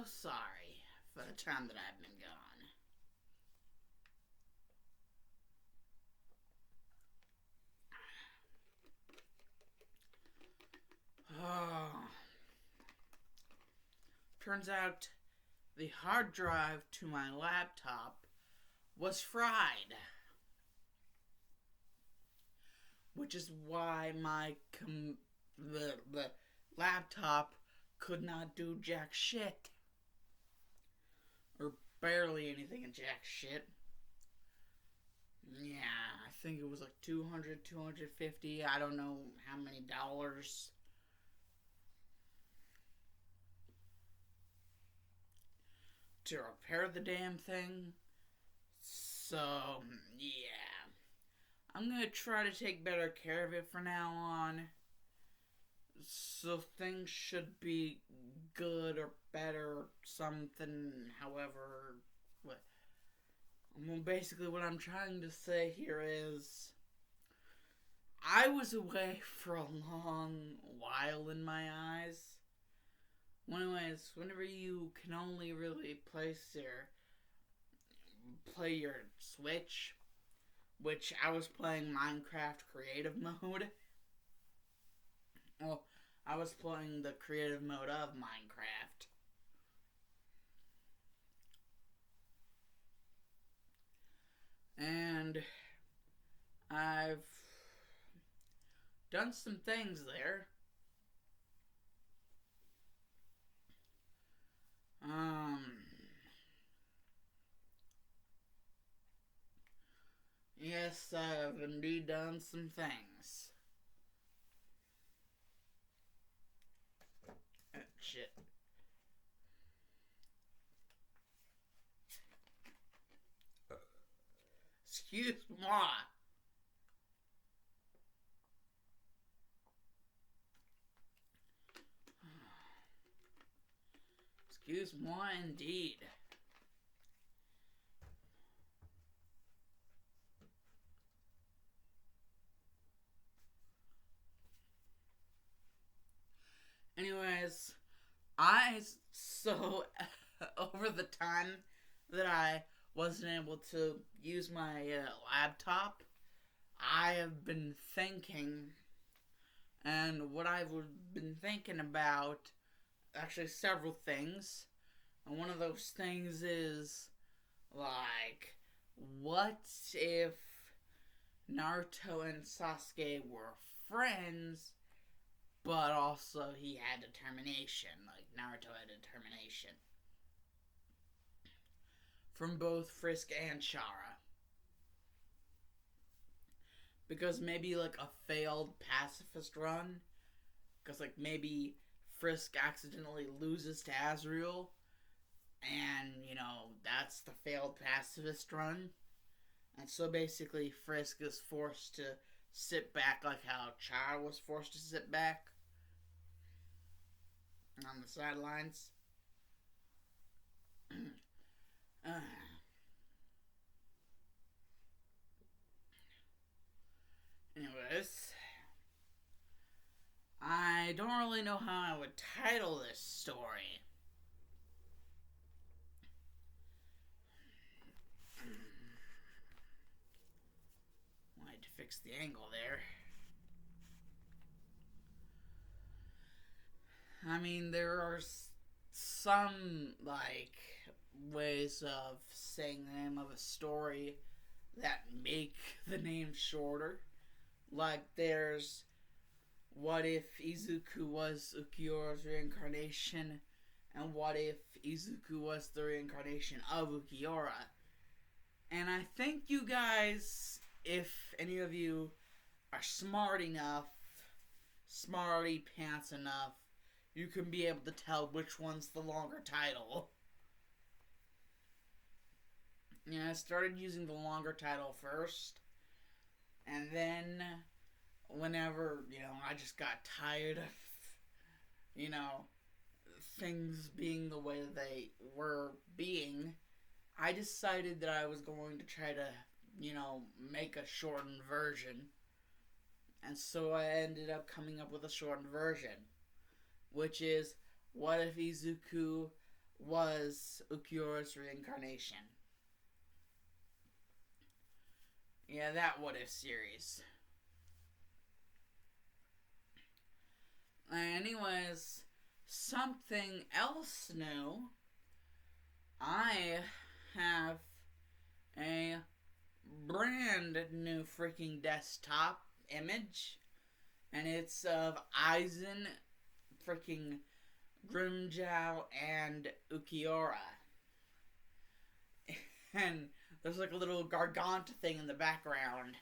so sorry for the time that I've been gone. Oh. Turns out the hard drive to my laptop was fried. Which is why my the laptop could not do jack shit. Or barely anything in jack shit. Yeah, I think it was like 200, 250, I don't know how many dollars. To repair the damn thing. So, yeah. I'm gonna try to take better care of it from now on. So things should be good or better or something, however. Well, basically what I'm trying to say here is I was away for a long while in my eyes. Well, anyways, whenever you can only really play your Switch, which I was playing Minecraft creative mode. Well, I was playing the creative mode of Minecraft. And I've done some things there. Yes, I've indeed done some things. Shit. Excuse moi. Excuse moi indeed. Anyways, over the time that I wasn't able to use my laptop, I have been thinking, and what I've been thinking about, actually several things, and one of those things is, like, what if Naruto and Sasuke were friends, but also he had determination, like Naruto had determination. From both Frisk and Chara. Because maybe like a failed pacifist run, because like maybe Frisk accidentally loses to Azrael, and that's the failed pacifist run. And so basically Frisk is forced to sit back like how Chara was forced to sit back on the sidelines. Anyways, I don't really know how I would title this story. I had to fix the angle there. I mean, there are some, like, ways of saying the name of a story that make the name shorter. Like, there's what if Izuku was Ukiyora's reincarnation, and what if Izuku was the reincarnation of Ukiora. And I think you guys, if any of you are smarty pants enough, you can be able to tell which one's the longer title. Yeah, I started using the longer title first, and then whenever, I just got tired of, things being the way they were being, I decided that I was going to try to, make a shortened version. And so I ended up coming up with a shortened version, which is, what if Izuku was Ukiura's reincarnation. Yeah, that what if series. Anyways, something else new. I have a brand new freaking desktop image, and it's of Aizen, freaking Grimjow, and Ukiura. And there's like a little Garganta thing in the background.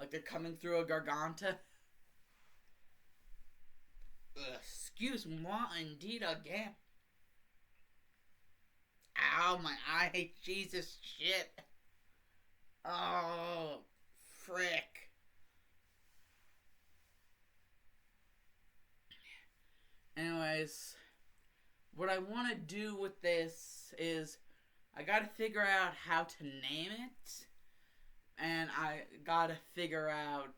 Like they're coming through a Garganta. Excuse moi, indeed again. Ow, my eye. Jesus shit. Oh, frick. Anyways, what I want to do with this is I gotta figure out how to name it. And I gotta figure out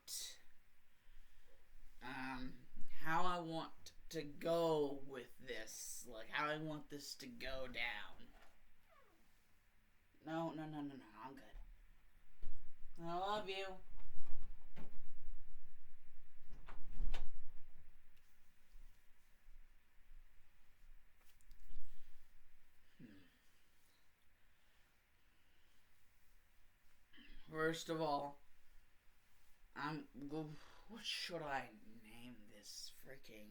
how I want to go with this. Like, how I want this to go down. No, I'm good. I love you. First of all, what should I name this freaking...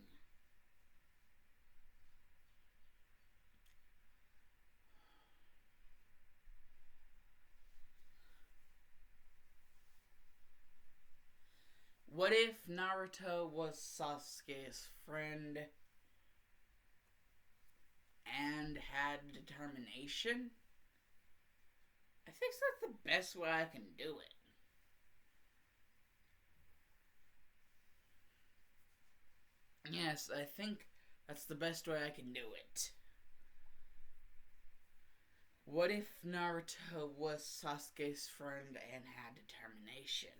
What if Naruto was Sasuke's friend and had determination? I think that's the best way I can do it. Yes, I think that's the best way I can do it. What if Naruto was Sasuke's friend and had determination?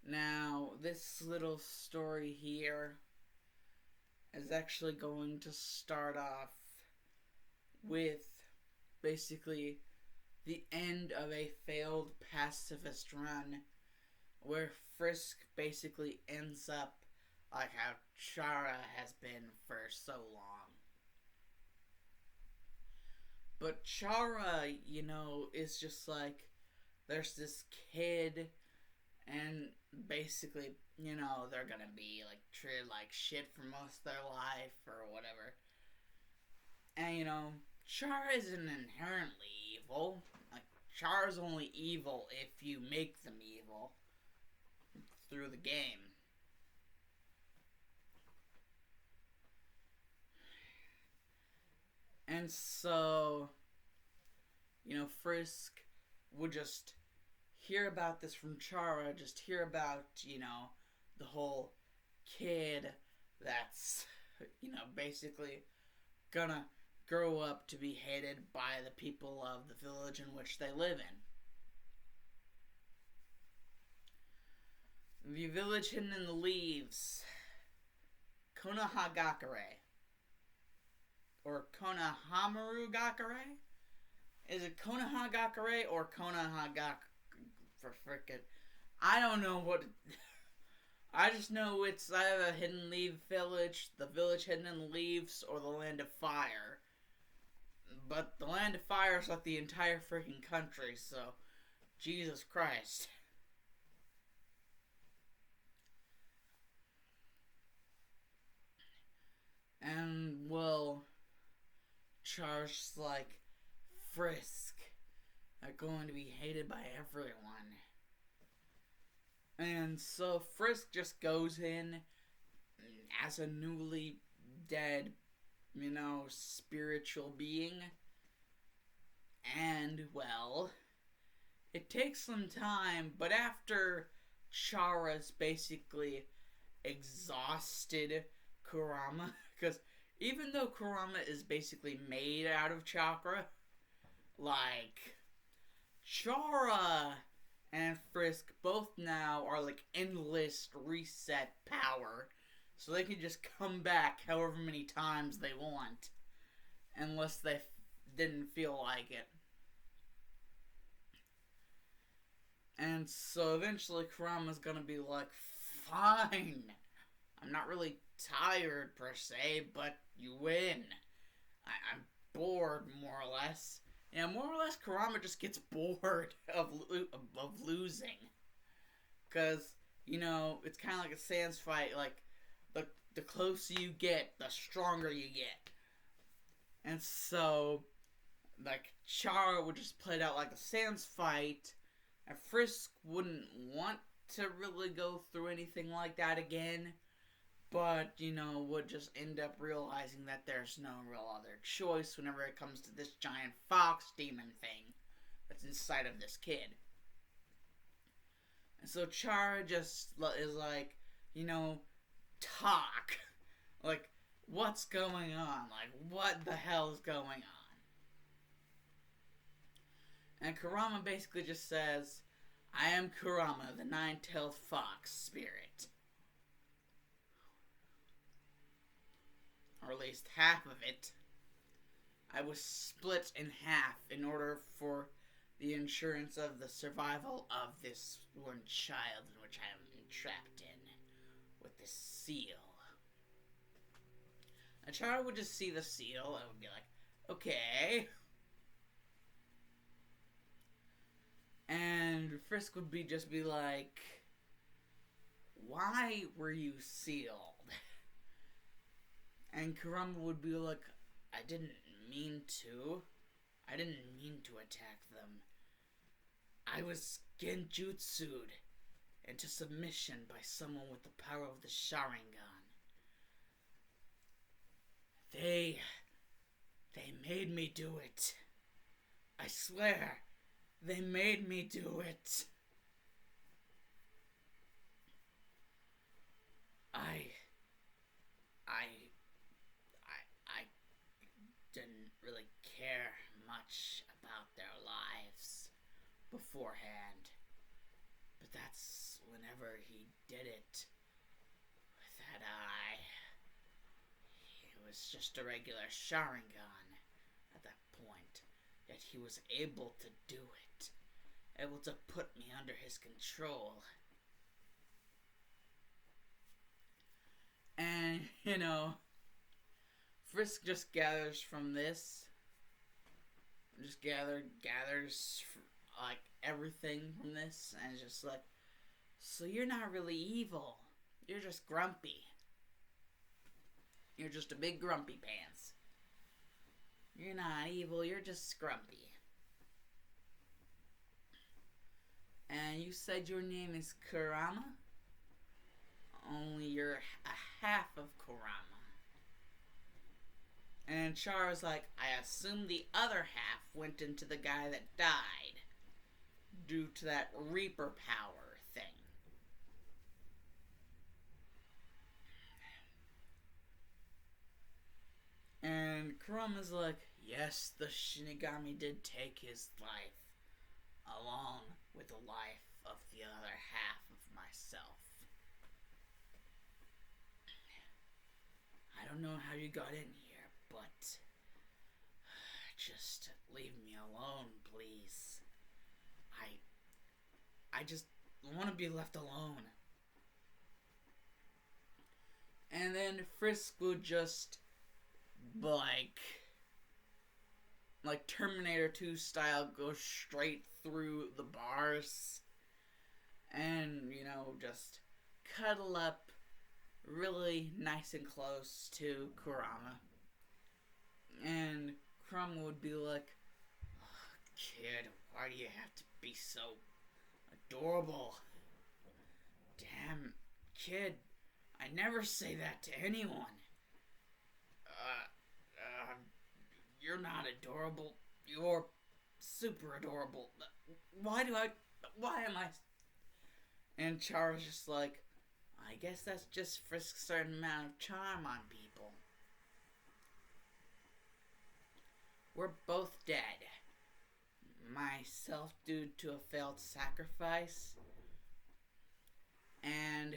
Now, this little story here is actually going to start off with basically the end of a failed pacifist run where Frisk basically ends up like how Chara has been for so long. But Chara, is just like, there's this kid, and basically, they're gonna be like treated like shit for most of their life or whatever. And Chara isn't inherently evil. Like, Chara's only evil if you make them evil through the game. And so, Frisk would just hear about this from Chara, just hear about, the whole kid that's, basically gonna grow up to be hated by the people of the village in which they live in. The village hidden in the leaves. Konohagakure. Or Konohamurugakure? Is it Konohagakure or Konohagakure? For frickin'. I don't know what... I just know it's either a hidden leaf village, the village hidden in the leaves, or the land of fire. But the land of fire is like the entire freaking country, so... Jesus Christ. And, well... Chara's like, Frisk are going to be hated by everyone. And so Frisk just goes in as a newly dead, spiritual being. And, well, it takes some time, but after Chara's basically exhausted Kurama, because even though Kurama is basically made out of chakra, like, Chara and Frisk both now are like endless reset power. So they can just come back however many times they want. Unless they didn't feel like it. And so eventually Kurama's gonna be like, fine. I'm not really tired per se, but you win. I'm bored, more or less. Yeah, more or less, Kurama just gets bored of losing. Because, you know, it's kind of like a Sans fight. Like, the closer you get, the stronger you get. And so, like, Chara would just play it out like a Sans fight. And Frisk wouldn't want to really go through anything like that again. But, you know, would just end up realizing that there's no real other choice whenever it comes to this giant fox demon thing that's inside of this kid. And so Chara just is like, you know, talk. Like, what's going on? Like, what the hell is going on? And Kurama basically just says, I am Kurama, the nine-tailed fox spirit. Or at least half of it. I was split in half in order for the insurance of the survival of this one child in which I am entrapped in with this seal. A child would just see the seal and would be like, okay. And Frisk would just be like, why were you sealed? And Kurama would be like, I didn't mean to. I didn't mean to attack them. I was genjutsu'd into submission by someone with the power of the Sharingan. They made me do it. I swear, they made me do it. I didn't really care much about their lives beforehand. But that's whenever he did it with that eye. It was just a regular Sharingan at that point. Yet he was able to do it. Able to put me under his control. And, you know, Frisk just gathers from this. Just gathers like everything from this, and is just like, so you're not really evil. You're just grumpy. You're just a big grumpy pants. You're not evil, you're just grumpy. And you said your name is Kurama? Only you're a half of Kurama. And Chara's like, I assume the other half went into the guy that died due to that Reaper power thing. And Kurama's like, yes, the Shinigami did take his life, along with the life of the other half of myself. I don't know how you got in here, but just leave me alone, please. I just want to be left alone. And then Frisk would just like Terminator 2 style go straight through the bars and, you know, just cuddle up really nice and close to Kurama. And Kurama would be like, oh, kid, why do you have to be so adorable? Damn, kid, I never say that to anyone. You're not adorable. You're super adorable. Why am I? And Chara's just like, I guess that's just for a certain amount of charm on people. We're both dead. My himself due to a failed sacrifice. And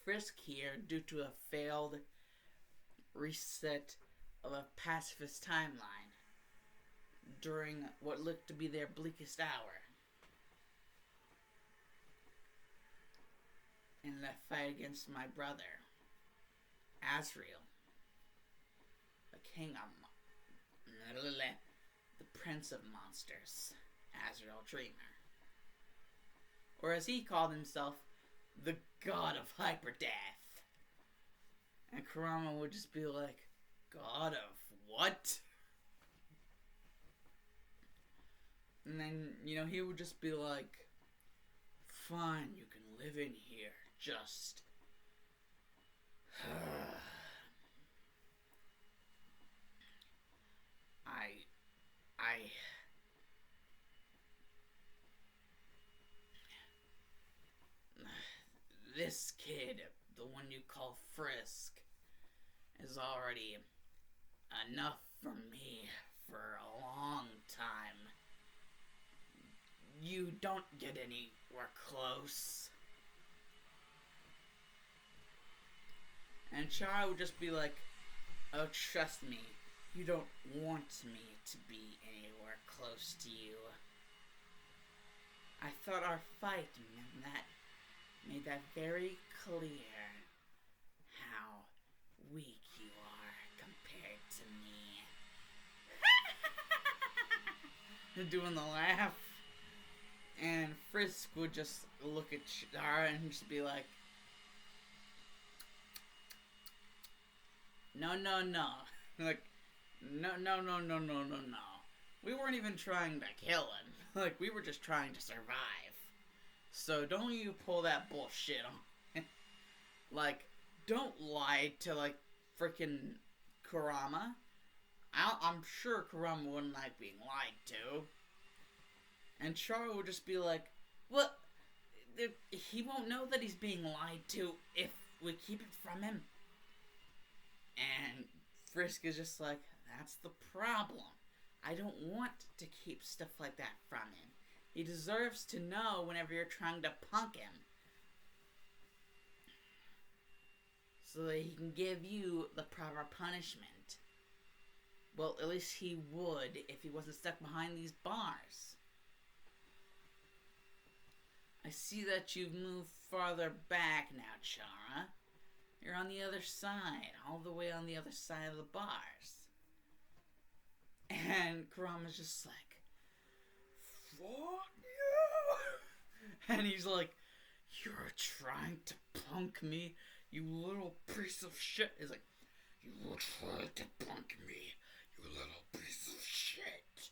Frisk here due to a failed reset of a pacifist timeline during what looked to be their bleakest hour. In that fight against my brother, Azrael, the king of the prince of monsters, Azrael Dreamer. Or as he called himself, the god of hyperdeath. And Kurama would just be like, God of what? And then, he would just be like, fine, you can live in here, just... This kid, the one you call Frisk, is already enough for me for a long time. You don't get anywhere close. And Chara would just be like, oh, trust me, you don't want me to be anywhere close to you. I thought our fight made that very clear, how weak you are compared to me. Doing the laugh. And Frisk would just look at Chara and just be like, no. Like, no. We weren't even trying to kill him. Like, we were just trying to survive. So don't you pull that bullshit on. Like, don't lie to, like, frickin' Kurama. I'm sure Kurama wouldn't like being lied to. And Chara would just be like, well, he won't know that he's being lied to if we keep it from him. And Frisk is just like, that's the problem. I don't want to keep stuff like that from him. He deserves to know whenever you're trying to punk him. So that he can give you the proper punishment. Well, at least he would if he wasn't stuck behind these bars. I see that you've moved farther back now, Chara. You're on the other side, all the way on the other side of the bars. And Kurama's just like, fuck you! And he's like, you're trying to punk me, you little piece of shit. He's like, you tried to punk me, you little piece of shit.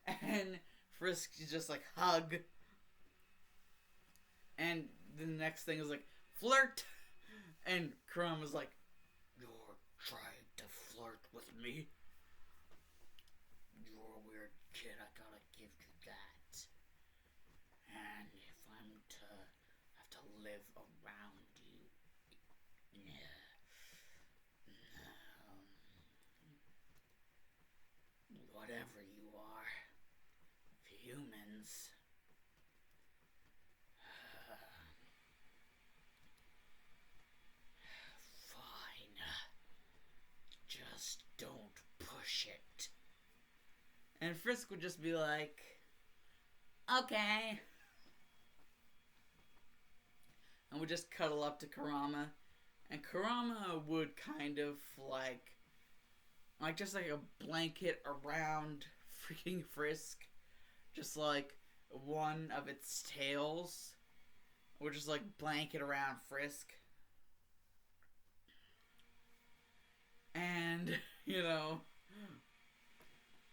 And Frisk is just like, hug. And the next thing is like, flirt. And Kurama's like, you're trying to flirt with me? You're a weird kid, I gotta give you that. And if I'm to have to live around you, whatever you are, humans... Just don't push it. And Frisk would just be like, okay. And would just cuddle up to Kurama. And Kurama would kind of like just like a blanket around freaking Frisk. Just like one of its tails would just like blanket around Frisk. And,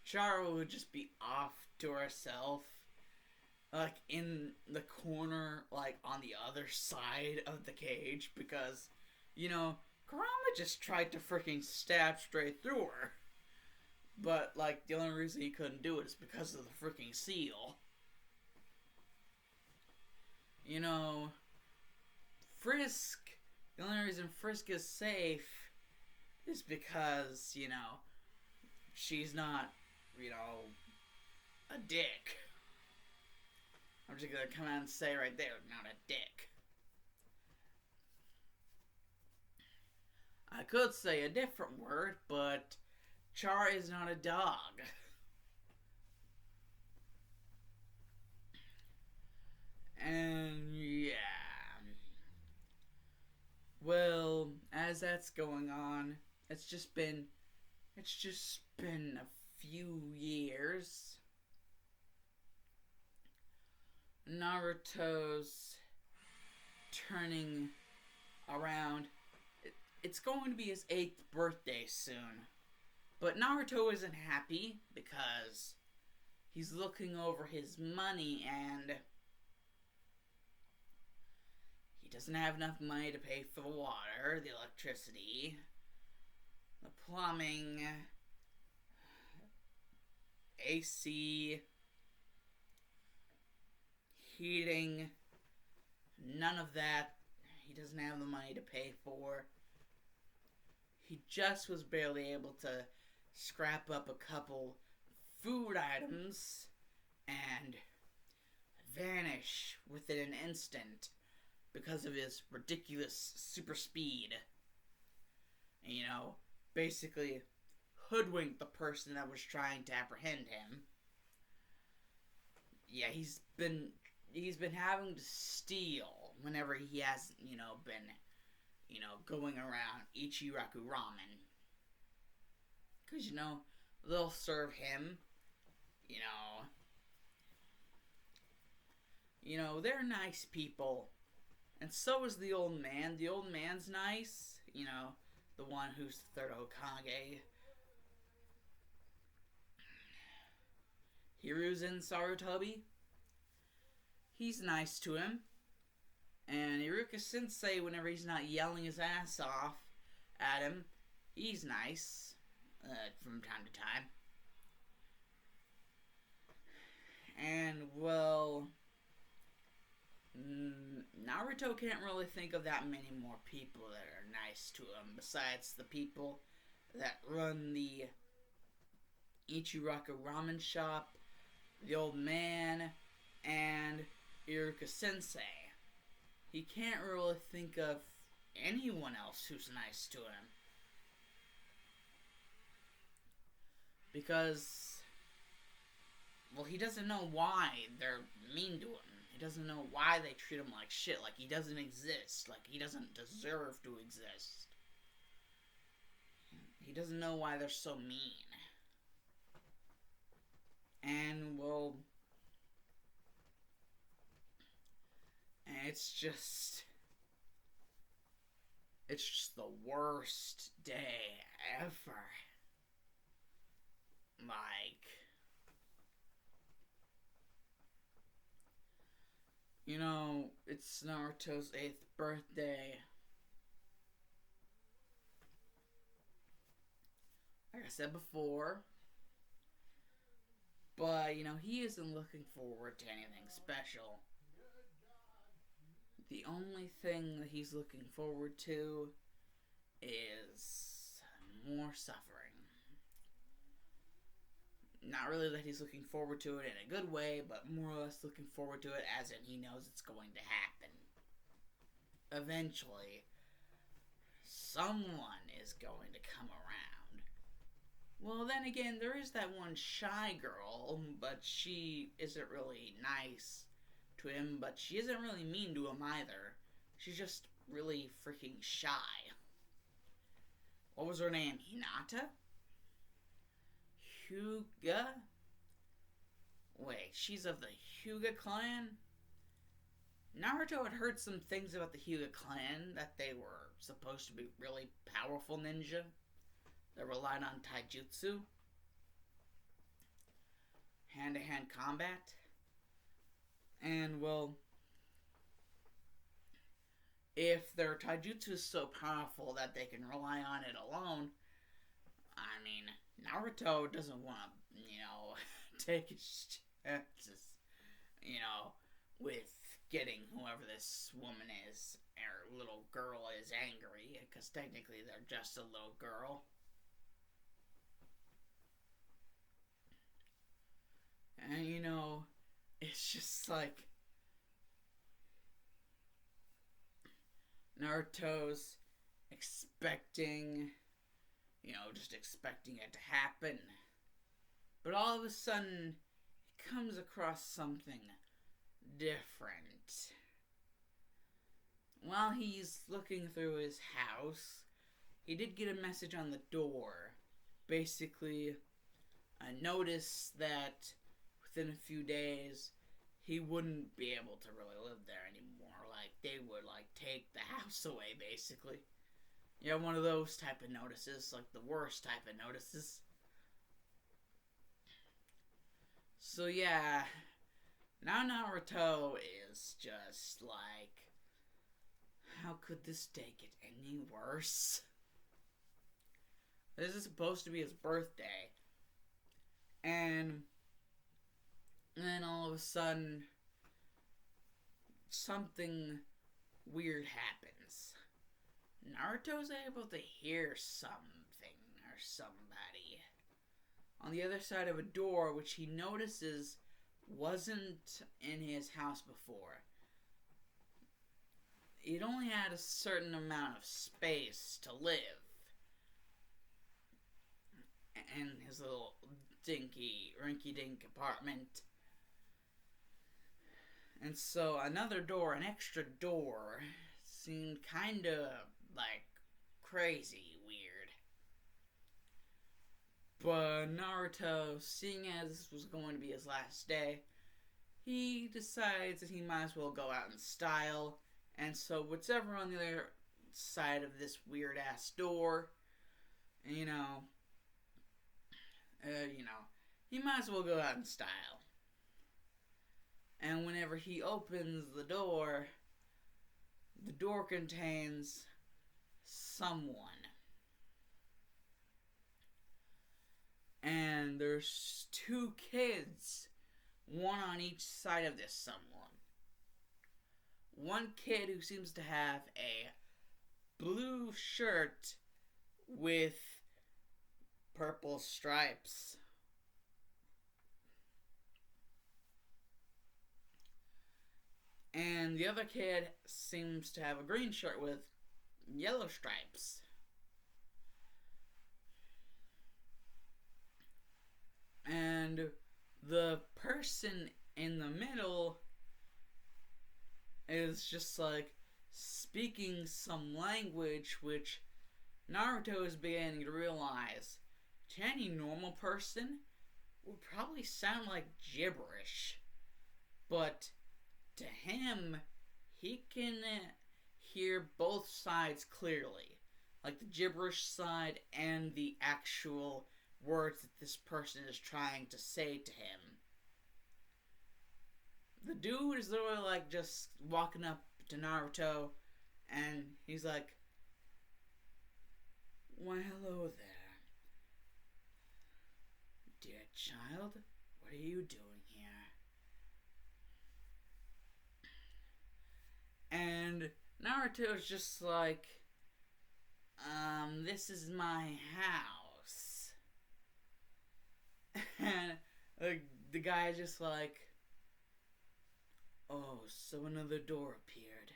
Chara would just be off to herself, like, in the corner, like, on the other side of the cage, because, Kurama just tried to freaking stab straight through her. But, like, the only reason he couldn't do it is because of the freaking seal. Frisk, the only reason Frisk is safe is because, she's not you know, a dick. I'm just gonna come out and say right there, not a dick. I could say a different word, but Char is not a dog. And yeah. Well, as that's going on, it's just been a few years. Naruto's turning around. It's going to be his 8th birthday soon. But Naruto isn't happy because he's looking over his money and he doesn't have enough money to pay for the water, the electricity, the plumbing, AC, heating, none of that. He doesn't have the money to pay for. He just was barely able to scrap up a couple food items and vanish within an instant because of his ridiculous super speed. And, basically hoodwinked the person that was trying to apprehend him. Yeah, he's been having to steal whenever he hasn't, been, going around Ichiraku Ramen. Because, they'll serve him, they're nice people. And so is the old man. The old man's nice, the one who's the third Hokage. Hiruzen Sarutobi. He's nice to him. And Iruka Sensei, whenever he's not yelling his ass off at him, he's nice from time to time. And, well, Naruto can't really think of that many more people that are nice to him besides the people that run the Ichiraku Ramen shop, the old man, and Iruka Sensei. He can't really think of anyone else who's nice to him. Because, well, he doesn't know why they're mean to him. He doesn't know why they treat him like shit. Like he doesn't exist. Like he doesn't deserve to exist. He doesn't know why they're so mean. And, well, it's just the worst day ever. Like, it's Naruto's 8th birthday. Like I said before. But, he isn't looking forward to anything special. The only thing that he's looking forward to is more suffering. Not really that he's looking forward to it in a good way, but more or less looking forward to it as in he knows it's going to happen. Eventually, someone is going to come around. Well, then again, there is that one shy girl, but she isn't really nice to him, but she isn't really mean to him either. She's just really freaking shy. What was her name? Hinata? Hyuga? Wait, she's of the Hyuga clan? Naruto had heard some things about the Hyuga clan, that they were supposed to be really powerful ninja that relied on taijutsu, hand-to-hand combat. And, well, if their taijutsu is so powerful that they can rely on it alone, I mean, Naruto doesn't want to, take his chances, with getting whoever this woman is, or little girl is angry, because technically they're just a little girl. it's just like Naruto's expecting, just expecting it to happen. But all of a sudden, he comes across something different. While he's looking through his house, he did get a message on the door. Basically, a notice that within a few days, he wouldn't be able to really live there anymore. Like, they would, take the house away, basically. Yeah, one of those type of notices, like the worst type of notices. So, yeah, now Naruto is just like, how could this day get any worse? This is supposed to be his birthday. And then all of a sudden, something weird happens. Naruto's able to hear something or somebody on the other side of a door, which he notices wasn't in his house before. It only had a certain amount of space to live in his little dinky, rinky-dink apartment. And so another door, an extra door, seemed kinda crazy weird. But Naruto, seeing as this was going to be his last day, he decides that he might as well go out in style. And so whatever on the other side of this weird ass door, he might as well go out in style. And whenever he opens the door contains someone. And there's two kids, one on each side of this someone. One kid who seems to have a blue shirt with purple stripes. And the other kid seems to have a green shirt with yellow stripes. And the person in the middle is just speaking some language which Naruto is beginning to realize to any normal person would probably sound like gibberish. But to him, he can hear both sides clearly. Like the gibberish side and the actual words that this person is trying to say to him. The dude is literally just walking up to Naruto and he's like, "Why, hello there. Dear child, what are you doing here?" And Naruto's just like, this is my house. And the guy's just like, "Oh, so another door appeared.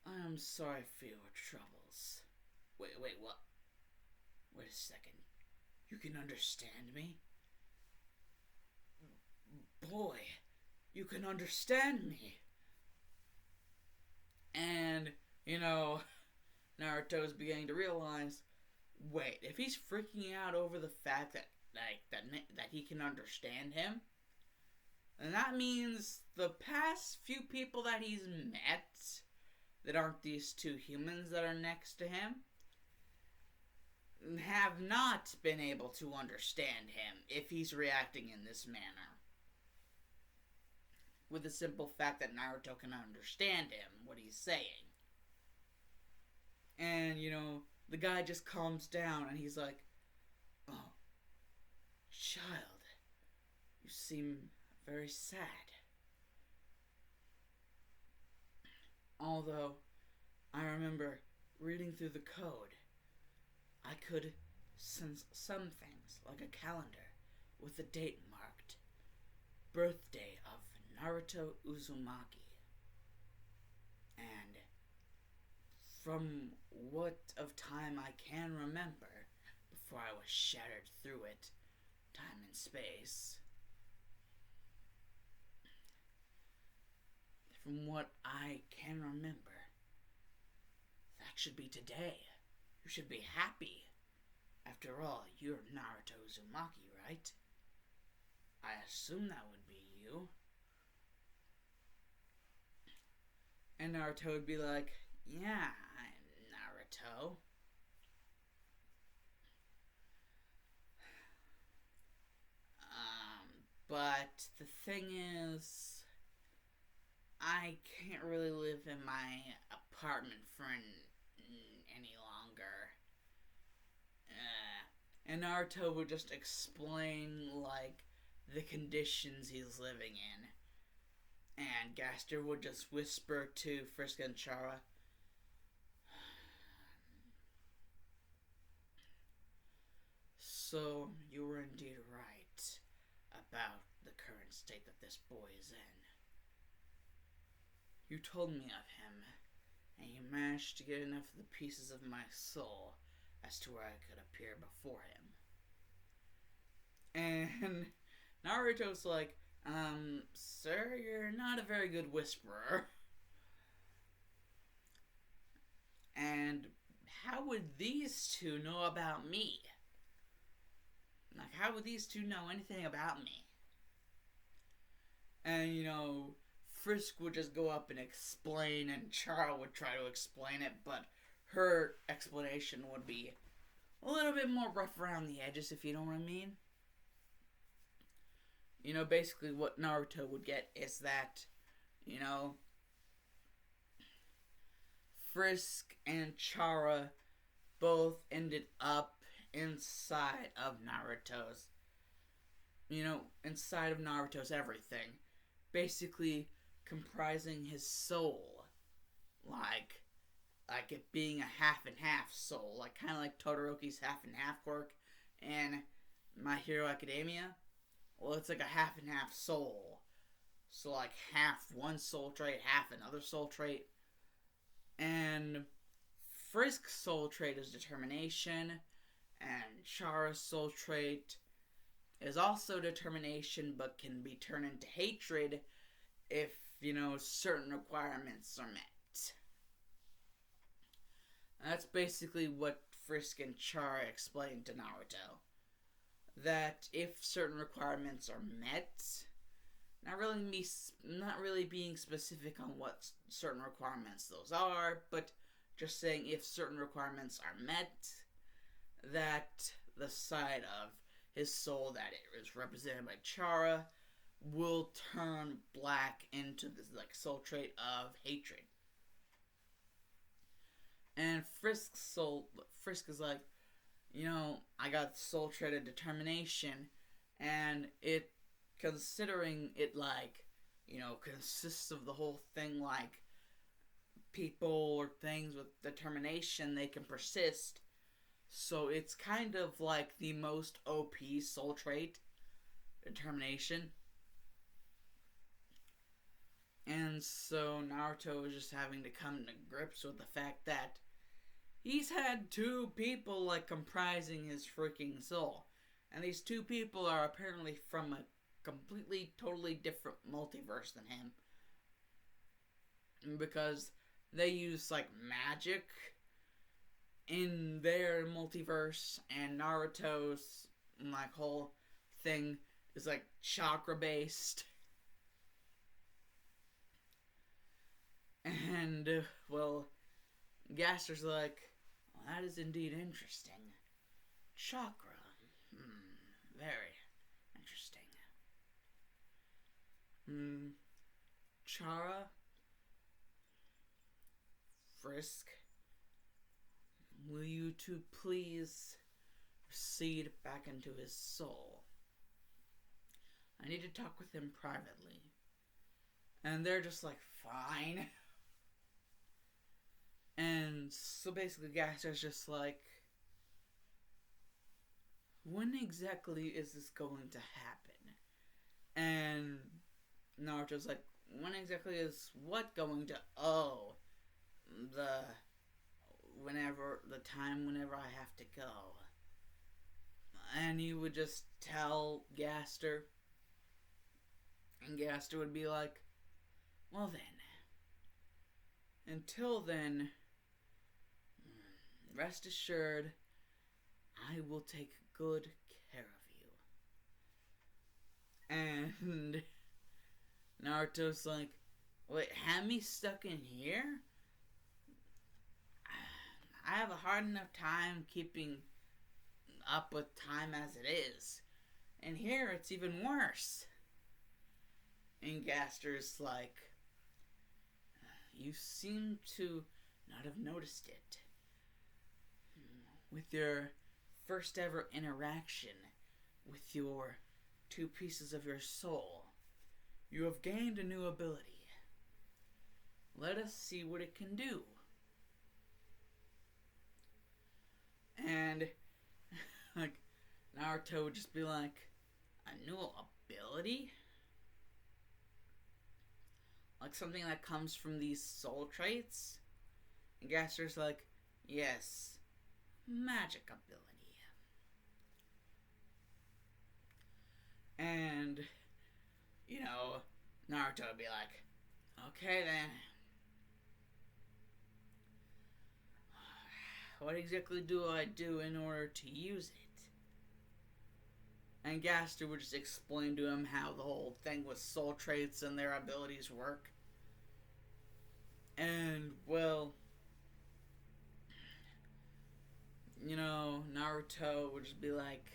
I'm sorry for your troubles." Wait, what? Wait a second. You can understand me? Boy, you can understand me. And, Naruto's beginning to realize, wait, if he's freaking out over the fact that he can understand him, then that means the past few people that he's met that aren't these two humans that are next to him have not been able to understand him if he's reacting in this manner. With the simple fact that Naruto can understand him, what he's saying. And, the guy just calms down and he's like, "Oh, child, you seem very sad." Although, I remember reading through the code, I could sense some things, like a calendar with a date marked, birthday of Naruto Uzumaki. And from what of time I can remember, before I was shattered through it, time and space, from what I can remember, that should be today. You should be happy. After all, you're Naruto Uzumaki, right? I assume that would be you. And Naruto would be like, yeah, I'm Naruto. But the thing is, I can't really live in my apartment for any longer. And Naruto would just explain, like, the conditions he's living in. And Gaster would just whisper to Frisk and Chara, so you were indeed right about the current state that this boy is in. You told me of him, and you managed to get enough of the pieces of my soul as to where I could appear before him. And Naruto's like, sir, you're not a very good whisperer. And how would these two know about me? Like, how would these two know anything about me? And, Frisk would just go up and explain, and Chara would try to explain it, but her explanation would be a little bit more rough around the edges, if you know what I mean. Basically what Naruto would get is that, Frisk and Chara both ended up inside of Naruto's everything. Basically comprising his soul. Like it being a half and half soul. Like kind of like Todoroki's half and half quirk and My Hero Academia. Well, it's like a half and half soul. So like half one soul trait, half another soul trait. And Frisk's soul trait is determination, and Chara's soul trait is also determination, but can be turned into hatred if, certain requirements are met. And that's basically what Frisk and Chara explained to Naruto. That if certain requirements are met, not really being specific on what certain requirements those are, but just saying if certain requirements are met, that the side of his soul that is represented by Chara will turn black into this soul trait of hatred. And Frisk is like, I got the soul trait of determination, and it, considering it consists of the whole thing, like people or things with determination, they can persist. So it's kind of like the most OP soul trait, determination. And so Naruto is just having to come to grips with the fact that he's had two people comprising his freaking soul. And these two people are apparently from a completely, totally different multiverse than him. Because they use magic in their multiverse, and Naruto's whole thing is chakra based. And Gaster's like, well, that is indeed interesting. Chakra. Very interesting. Chara, Frisk, will you two please recede back into his soul? I need to talk with him privately. And they're just fine. And so basically Gaster's just like, when exactly is this going to happen? And Naruto's like, when exactly is what going to owe? The whenever I have to go. And he would just tell Gaster, and Gaster would be like, well then, until then, rest assured, I will take good care of you. And Naruto's like, wait, have me stuck in here? I have a hard enough time keeping up with time as it is. And here it's even worse. And Gaster's like, you seem to not have noticed it. With your first ever interaction with your two pieces of your soul, you have gained a new ability. Let us see what it can do. And like Naruto would just be like, a new ability? Like something that comes from these soul traits? And Gaster's like, yes, magic ability. And, you know, Naruto would be like, okay then. What exactly do I do in order to use it? And Gaster would just explain to him how the whole thing with soul traits and their abilities work. And, well, you know, Naruto would just be like,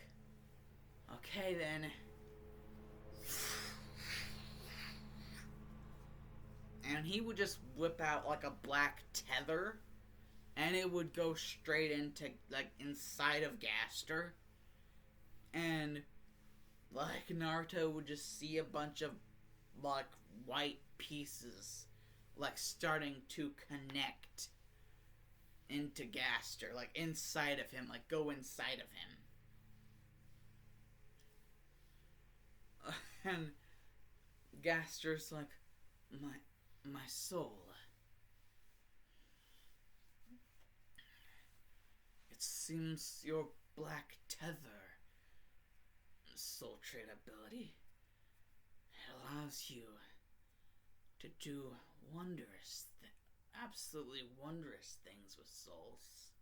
okay then. And he would just whip out like a black tether, and it would go straight into, like, inside of Gaster. And, like, Naruto would just see a bunch of, like, white pieces, like, starting to connect into Gaster, like, inside of him, like, go inside of him. And Gaster's like, my soul. It seems your black tether soul trait ability, it allows you to do absolutely wondrous things with souls.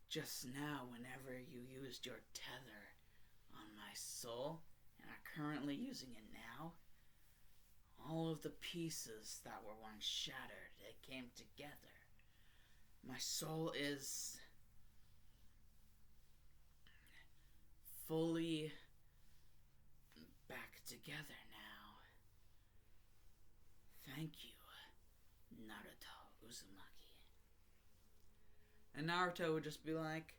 Just now, whenever you used your tether on my soul, and are currently using it now, all of the pieces that were once shattered, they came together. My soul is fully back together now. Thank you, Naruto Uzumaki. And Naruto would just be like,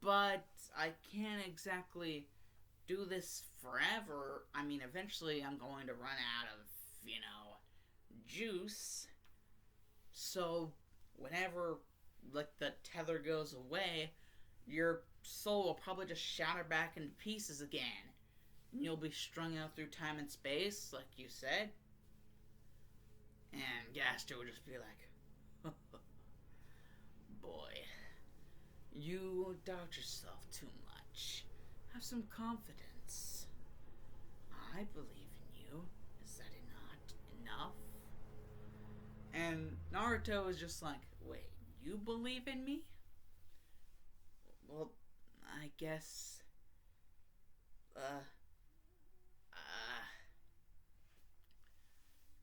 but I can't exactly do this forever. I mean, eventually I'm going to run out of, juice. So, whenever, like, the tether goes away, your soul will probably just shatter back into pieces again. And you'll be strung out through time and space, like you said. And Gaster would just be like, boy, you doubt yourself too much. Have some confidence. I believe in you. Is that not enough? And Naruto is just like, wait, you believe in me? Well, I guess,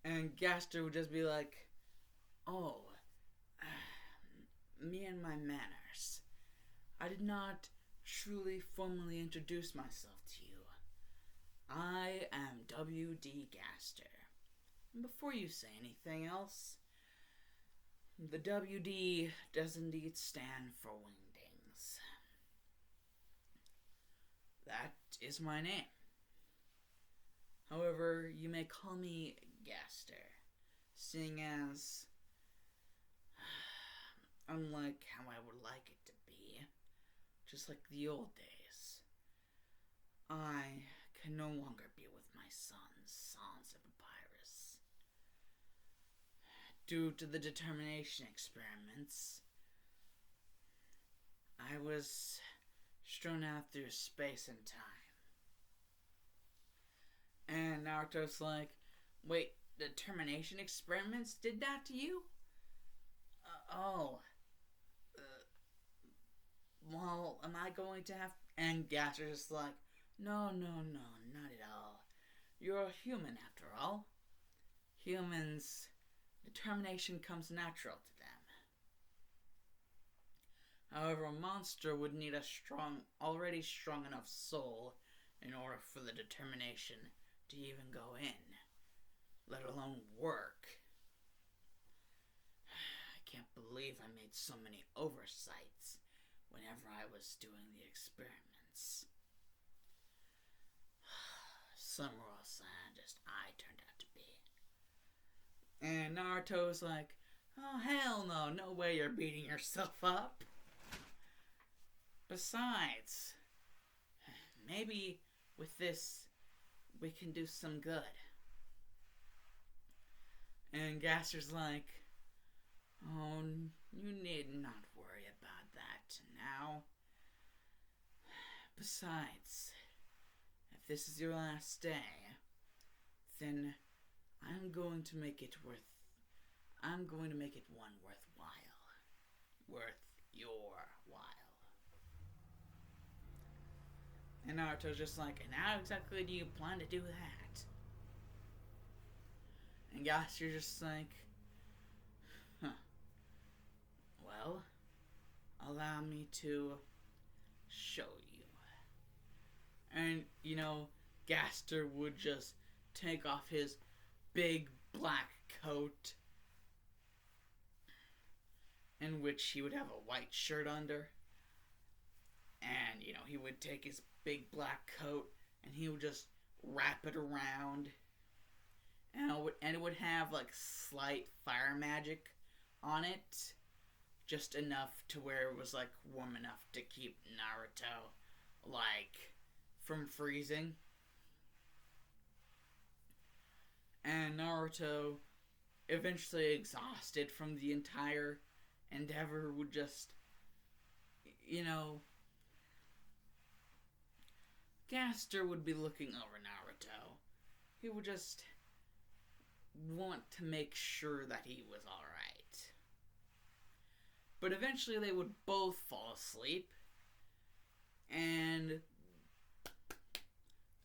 and Gaster would just be like, oh, me and my manners. I did not truly formally introduce myself to you. I am W.D. Gaster. And before you say anything else, the W.D. does indeed stand for Wingdings. That is my name. However, you may call me Gaster, seeing as, unlike how I would like it to be, just like the old days, I can no longer be with son's Sans of Papyrus. Due to the determination experiments, I was strewn out through space and time. And Naruto's like, wait, determination experiments did that to you? Oh. Well, am I going to have... And Gaster's just like, no, not at all. You're a human after all. Humans, determination comes natural to them. However, a monster would need a already strong enough soul in order for the determination to even go in, let alone work. I can't believe I made so many oversights whenever I was doing the experiments. Some raw scientist I turned out to be. And Naruto's like, oh hell no, no way you're beating yourself up. Besides, maybe with this we can do some good. And Gaster's like, oh, you need not worry about that now. Besides, if this is your last day, then I'm going to make it one worthwhile. Worth your while. And Naruto's just like, and how exactly do you plan to do that? And Gaster's just like, well, allow me to show you. And, Gaster would just take off his big black coat, in which he would have a white shirt under. And, he would take his big black coat and he would just wrap it around. And it would have, like, slight fire magic on it. Just enough to where it was, like, warm enough to keep Naruto, like, from freezing. And Naruto, eventually exhausted from the entire endeavor, would just, Gaster would be looking over Naruto. He would just want to make sure that he was alright. But eventually they would both fall asleep. And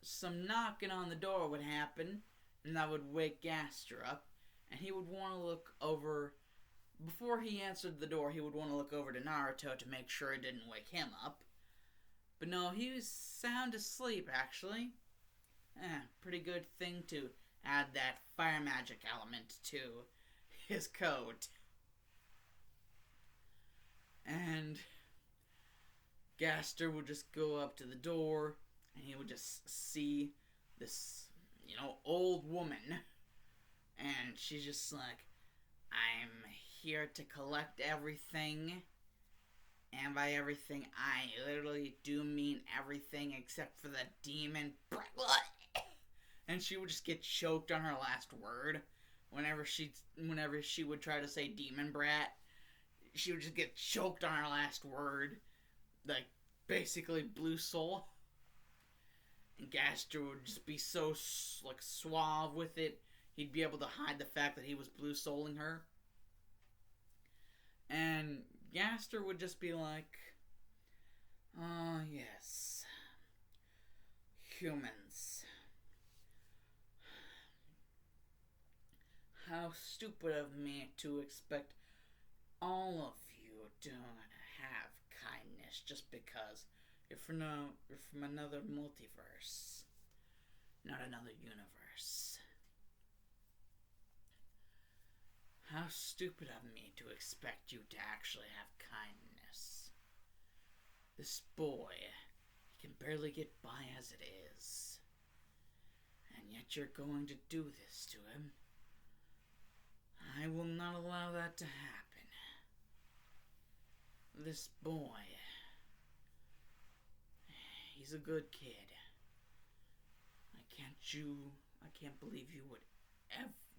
some knocking on the door would happen. And that would wake Gaster up. And he would want to look over... Before he answered the door, he would want to look over to Naruto to make sure it didn't wake him up. But no, he was sound asleep, actually. Pretty good thing to add that fire magic element to his coat. And Gaster would just go up to the door, and he would just see this, old woman. And she's just like, I'm here to collect everything. And by everything, I literally do mean everything except for the demon brat. And she would just get choked on her last word. Whenever she would try to say demon brat, she would just get choked on her last word. Like, basically blue soul. And Gaster would just be so, like, suave with it. He'd be able to hide the fact that he was blue souling her. And Gaster would just be like, oh, yes. Humans. How stupid of me to expect all of you to have kindness just because you're from another multiverse, not another universe. How stupid of me to expect you to actually have kindness. This boy, he can barely get by as it is. And yet you're going to do this to him. I will not allow that to happen. This boy, he's a good kid. I I can't believe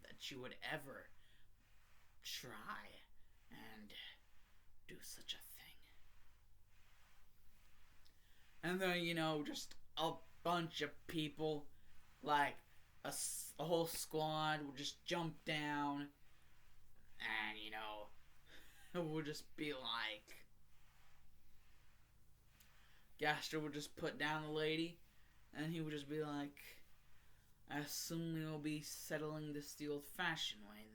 that you would ever try and do such a thing. And then, just a bunch of people, like a whole squad, would just jump down and, it would just be like, Gaster would just put down the lady, and he would just be like, I assume we'll be settling this the old-fashioned way,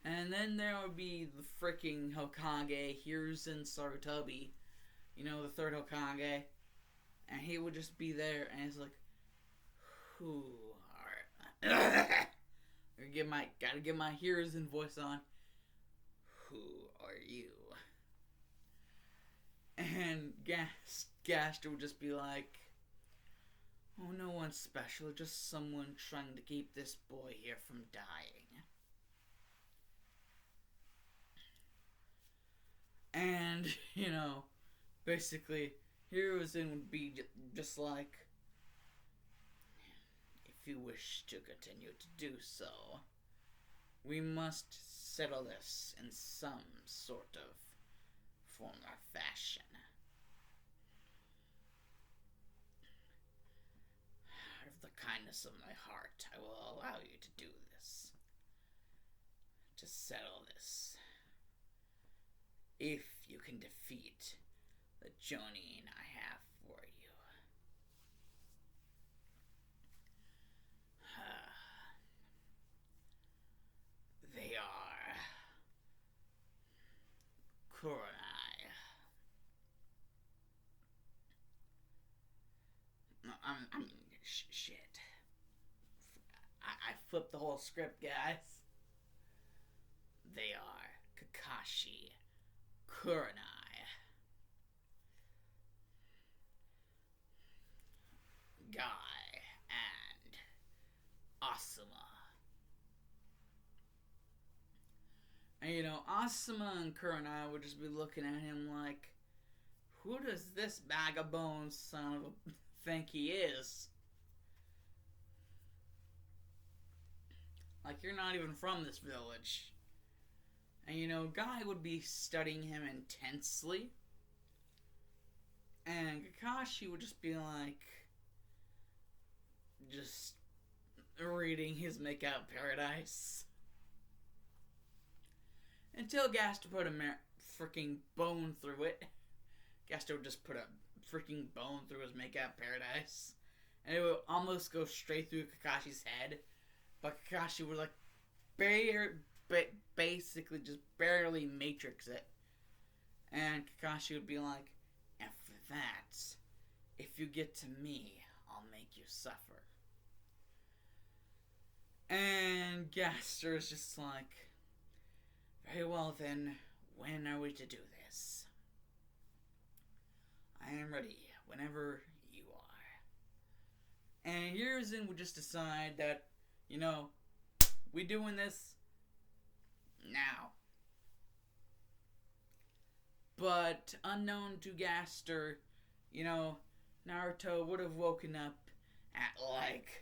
then. And then there would be the freaking Hokage, Hiruzen Sarutobi, the third Hokage, and he would just be there, and he's like, who are... gotta get my Hiruzen voice on. Who are you? And Gaster would just be like, oh, no one's special, just someone trying to keep this boy here from dying. And, basically, Hiruzen would be just like, if you wish to continue to do so, we must settle this in some sort of form or fashion. Out of the kindness of my heart, I will allow you to do this. To settle this. If you can defeat the Jonin I have for you. They are Kurenai. Shit. I flipped the whole script, guys. They are Kakashi, Kurenai, Guy, and Asuma. And Asuma and Kurenai would just be looking at him like, who does this bag of bones son of a think he is? Like, you're not even from this village. And Guy would be studying him intensely. And Kakashi would just be like, just reading his Makeout Paradise. Until Gaster put a freaking bone through it. Gaster would just put a freaking bone through his Makeout Paradise. And it would almost go straight through Kakashi's head. But Kakashi would basically just barely matrix it. And Kakashi would be like, and for that, if you get to me, I'll make you suffer. And Gaster is just like, very well then, when are we to do this? I am ready, whenever you are. And Hiruzen would just decide that, we doing this now. But unknown to Gaster, Naruto would have woken up at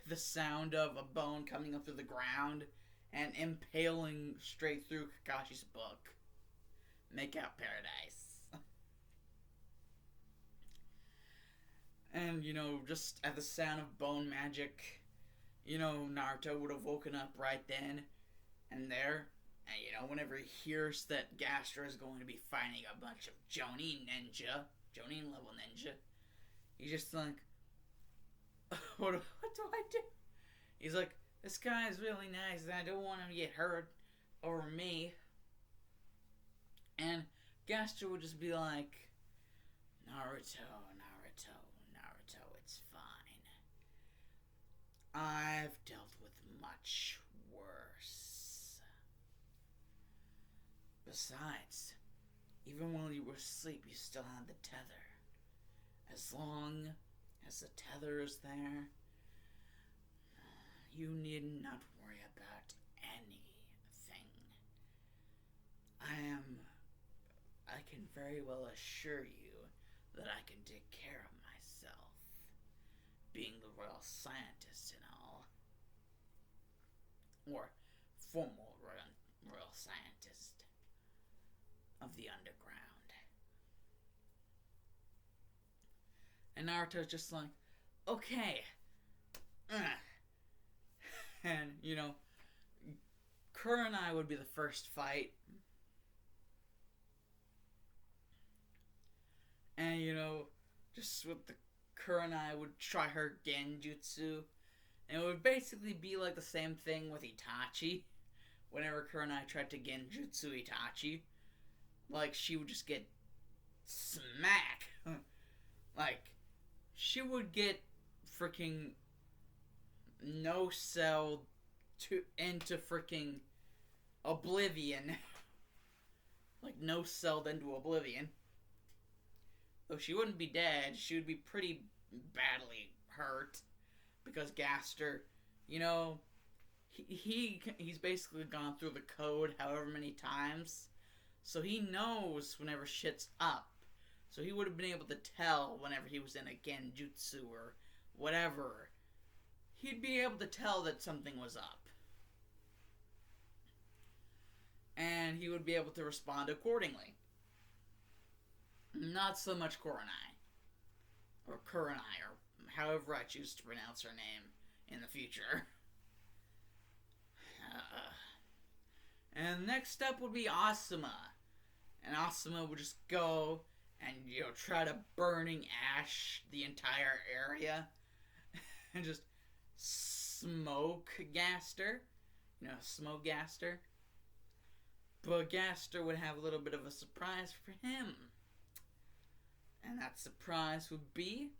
the sound of a bone coming up through the ground and impaling straight through Kakashi's book, Makeout Paradise. And, just at the sound of bone magic, Naruto would have woken up right then and there. And, whenever he hears that Gaster is going to be fighting a bunch of Jonin level ninja, he's just like, what do I do? He's like, this guy is really nice and I don't want him to get hurt over me. And Gaster would just be like, Naruto, it's fine. I've dealt with much worse. Besides, even while you were asleep, you still had the tether. As long as the tether is there, you need not worry about anything. I can very well assure you that I can take care of myself, being the royal scientist and all. Or formal royal scientist of the underground. And Naruto's just like, okay. And, Kurenai would be the first fight. And, just with the Kurenai would try her genjutsu. And it would basically be like the same thing with Itachi. Whenever Kurenai tried to genjutsu Itachi, like, she would just get smack. Like, she would get freaking no-celled into freaking oblivion. Like, no-celled into oblivion. Though she wouldn't be dead, she would be pretty badly hurt. Because Gaster, he's basically gone through the code however many times. So he knows whenever shit's up. So he would have been able to tell whenever he was in a genjutsu or whatever. He'd be able to tell that something was up. And he would be able to respond accordingly. Not so much Kurenai. Or Kurenai, or however I choose to pronounce her name in the future. And next up would be Asuma. And Asuma would just go and, try to burning ash the entire area. And just smoke Gaster. Smoke Gaster. But Gaster would have a little bit of a surprise for him. And that surprise would be,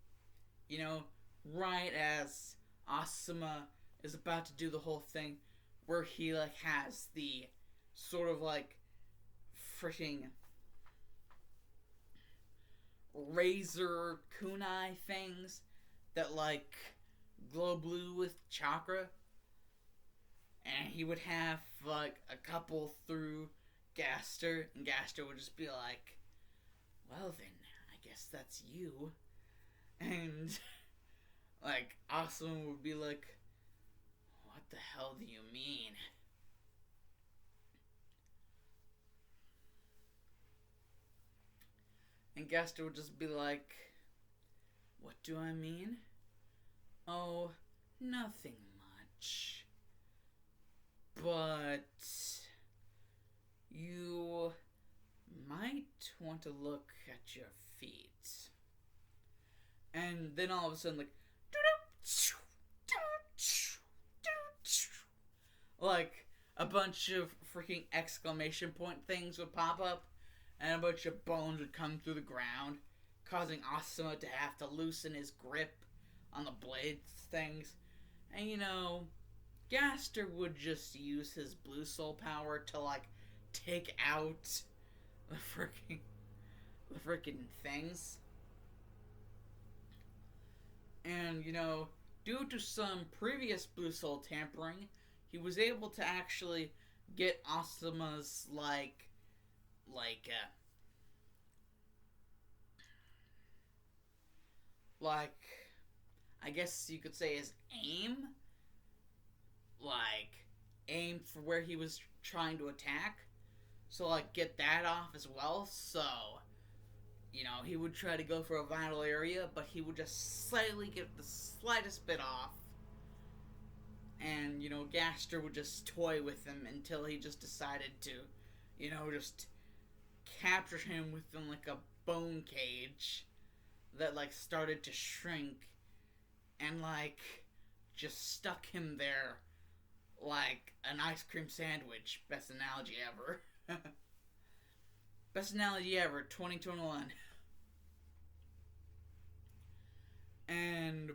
right as Asuma is about to do the whole thing where he, has the sort of, freaking razor kunai things that, glow blue with chakra. And he would have, a couple through Gaster, and Gaster would just be like, well then, I guess that's you. And, Asuma would be like, what the hell do you mean? And Gaster would just be like, what do I mean? Oh, nothing much. But you might want to look at your feet. And then all of a sudden, a bunch of freaking exclamation point things would pop up, and a bunch of bones would come through the ground, causing Asuma to have to loosen his grip on the blades things. And Gaster would just use his blue soul power to take out the freaking things. And due to some previous blue soul tampering, he was able to actually get Asuma's I guess you could say his aim. Aim for where he was trying to attack. So, get that off as well. So, he would try to go for a vital area, but he would just slightly get the slightest bit off. And, Gaster would just toy with him until he just decided to, just capture him within, a bone cage that, started to shrink and, just stuck him there like an ice cream sandwich. Best analogy ever. Best analogy ever, 2021. And,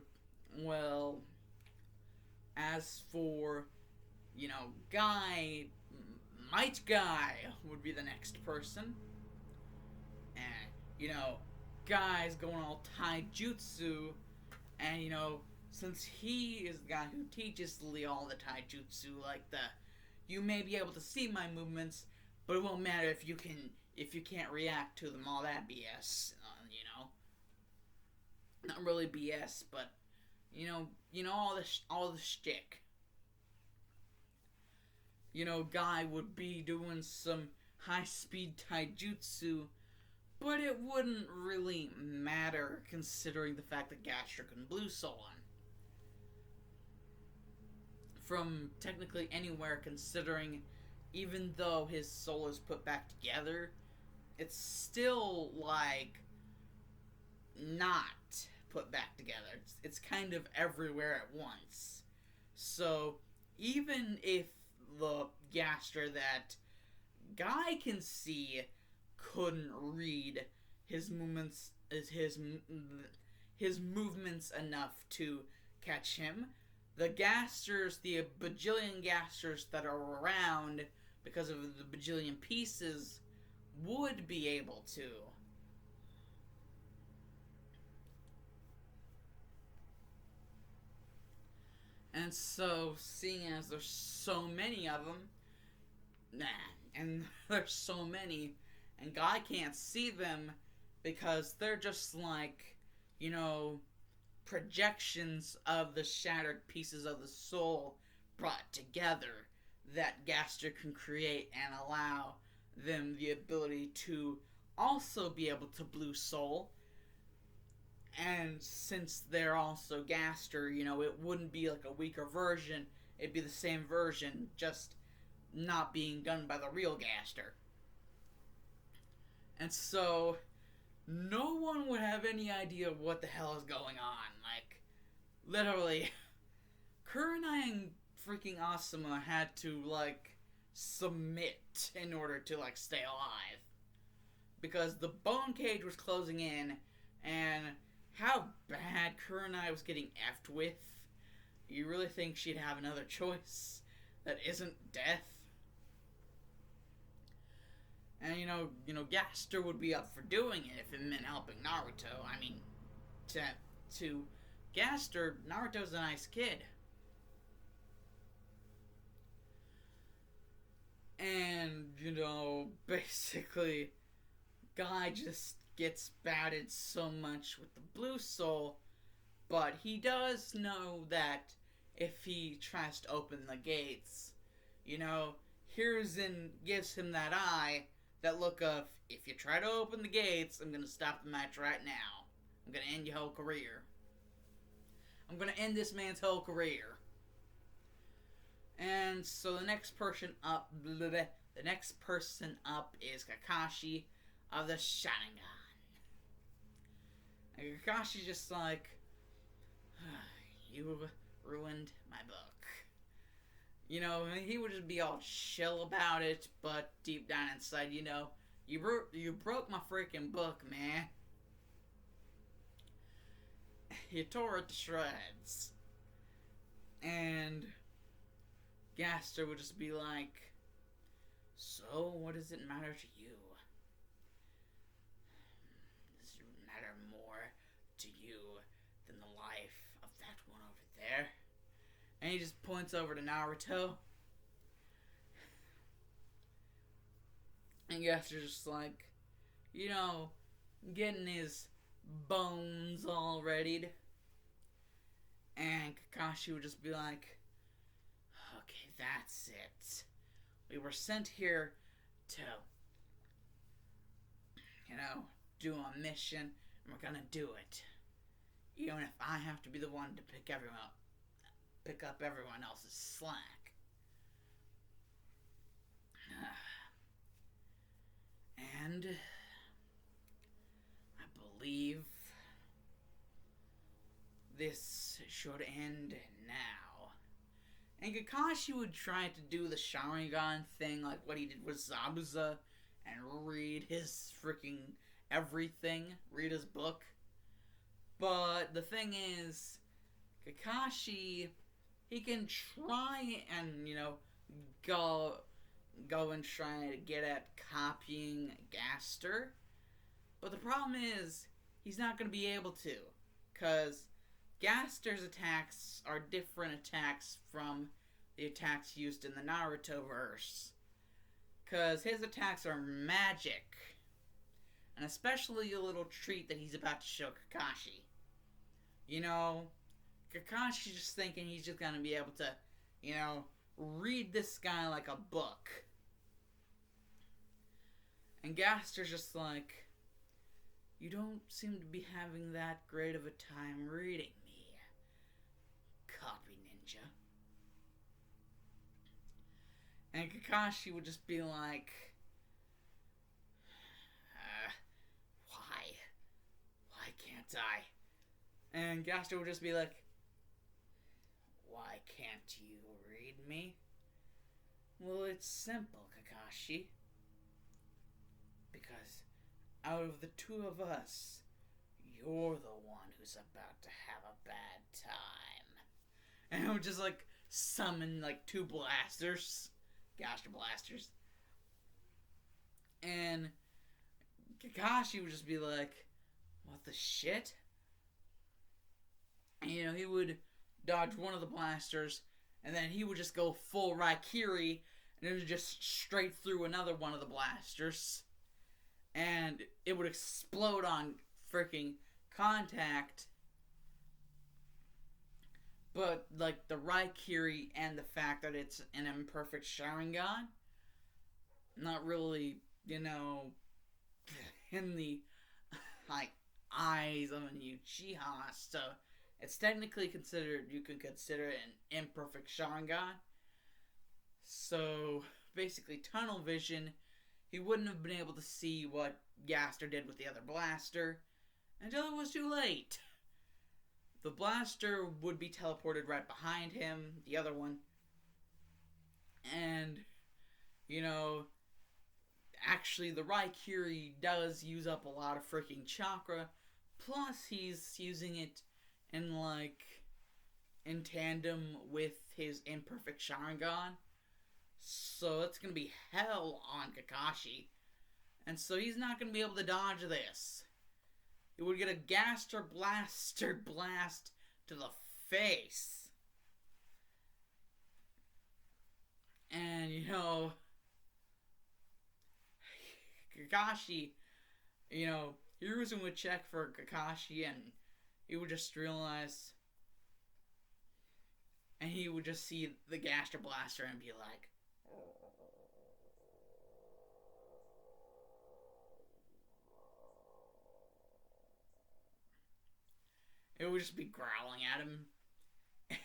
well, as for, Might Guy would be the next person. And, Guy's going all taijutsu. And, since he is the guy who teaches Lee all the taijutsu, you may be able to see my movements, but it won't matter if you can if you can't react to them, all that BS, not really BS, but all the shtick. Guy would be doing some high speed taijutsu, but it wouldn't really matter considering the fact that Gaster can blue soul him. From technically anywhere, considering even though his soul is put back together, it's still like not put back together. It's kind of everywhere at once. So even if the Gaster that Guy can see couldn't read his movements his movements enough to catch him, the Gasters, the bajillion Gasters that are around because of the bajillion pieces, would be able to. And so, seeing as there's so many of them, and there's so many, and Guy can't see them because they're just like, projections of the shattered pieces of the soul brought together that Gaster can create and allow them the ability to also be able to blue soul. And since they're also Gaster, it wouldn't be like a weaker version. It'd be the same version, just not being done by the real Gaster. And so, no one would have any idea what the hell is going on. Like, literally, Kurenai and freaking Asuma had to, submit in order to, stay alive. Because the bone cage was closing in, and how bad Kurenai was getting effed with, you really think she'd have another choice that isn't death? And, Gaster would be up for doing it if it meant helping Naruto. I mean, to Gaster, Naruto's a nice kid. And, basically, Guy just gets batted so much with the blue soul, but he does know that if he tries to open the gates, Hiruzen gives him that eye, that look of, if you try to open the gates, I'm gonna stop the match right now. I'm gonna end your whole career. I'm gonna end this man's whole career. And so the next person up is Kakashi of the Sharingan. And Kakashi's just like, you ruined my book. He would just be all chill about it, but deep down inside, you broke my freaking book, man. You tore it to shreds. And Gaster would just be like, so what does it matter to you? Does it matter more to you than the life of that one over there? And he just points over to Naruto. And Gaster's just like, getting his bones all readied. And Kakashi would just be like, okay, that's it. We were sent here to, do a mission, and we're gonna do it. Even if I have to be the one to pick up everyone else's slack. And I believe this should end now. And Kakashi would try to do the Sharingan thing, like what he did with Zabuza, and read his freaking everything, read his book. But the thing is, Kakashi, he can try and, go and try to get at copying Gaster. But the problem is, he's not going to be able to. Because Gaster's attacks are different attacks from the attacks used in the Naruto verse. Because his attacks are magic. And especially a little treat that he's about to show Kakashi. You know, Kakashi's just thinking he's just gonna be able to, read this guy like a book. And Gaster's just like, you don't seem to be having that great of a time reading me, copy ninja. And Kakashi would just be like, why? Why can't I? And Gaster would just be like, why can't you read me? Well, it's simple, Kakashi. Because out of the two of us, you're the one who's about to have a bad time. And I would just like summon like two blasters, Gaster blasters. And Kakashi would just be like, what the shit? And, he would dodge one of the blasters, and then he would just go full Raikiri, and it would just straight through another one of the blasters. And it would explode on freaking contact. But, like, the Raikiri and the fact that it's an imperfect Sharingan, not really, in the, like, eyes of a Uchiha, so it's technically considered, you could consider it an imperfect Sharingan. So, basically, tunnel vision, he wouldn't have been able to see what Gaster did with the other blaster until it was too late. The blaster would be teleported right behind him, the other one. And, actually the Raikiri does use up a lot of freaking chakra. Plus, he's using it in tandem with his imperfect Sharingan. So it's going to be hell on Kakashi. And so he's not going to be able to dodge this. It would get a Gaster Blaster blast to the face. And, Kakashi, Hiruzen would check for Kakashi and he would just realize, and he would just see the Gaster Blaster and be like, it would just be growling at him,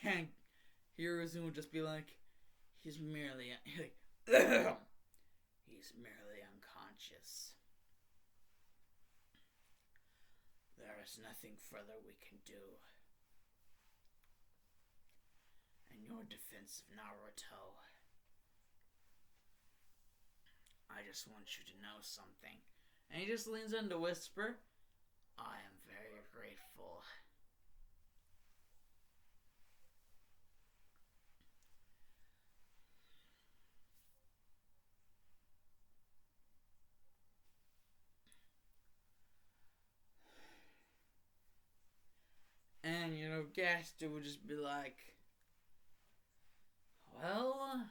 and Hiruzen would just be like, he's merely unconscious. There is nothing further we can do. In your defense of Naruto, I just want you to know something. And he just leans in to whisper, I am very grateful. And, Gaster would just be like, well,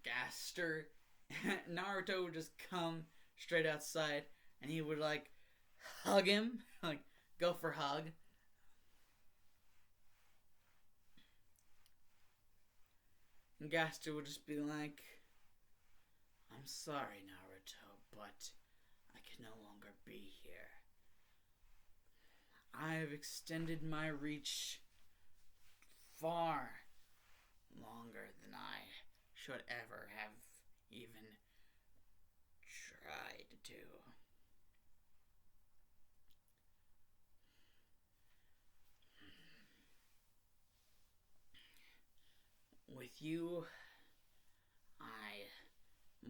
Gaster, Naruto would just come straight outside, and he would, like, hug him, like, go for hug. And Gaster would just be like, I'm sorry, Naruto, but I can no longer be here. I have extended my reach far longer than I should ever have even tried to. With you, I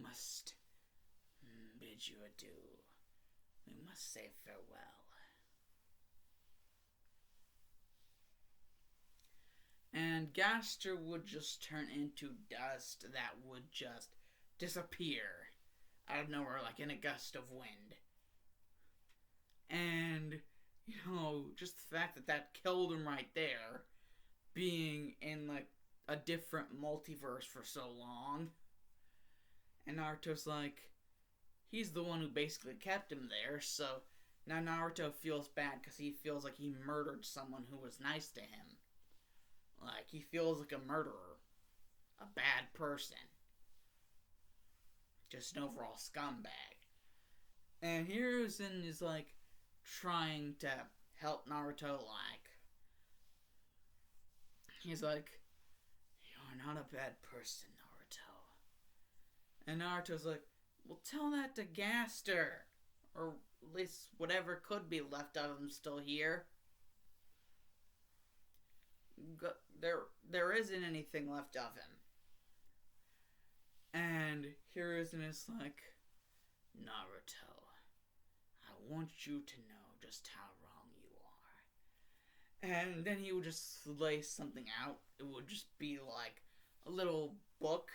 must bid you adieu. We must say farewell. And Gaster would just turn into dust that would just disappear out of nowhere like in a gust of wind. And, just the fact that killed him right there, being in, like, a different multiverse for so long. And Naruto's like, he's the one who basically kept him there, so now Naruto feels bad because he feels like he murdered someone who was nice to him. Like, he feels like a murderer. A bad person. Just an overall scumbag. And Hiruzen is like trying to help Naruto, like, he's like, you're not a bad person, Naruto. And Naruto's like, well, tell that to Gaster. Or at least whatever could be left of him still here. There isn't anything left of him. And Hiruzen is like, Naruto, I want you to know just how wrong you are. And then he would just lay something out. It would just be like a little book.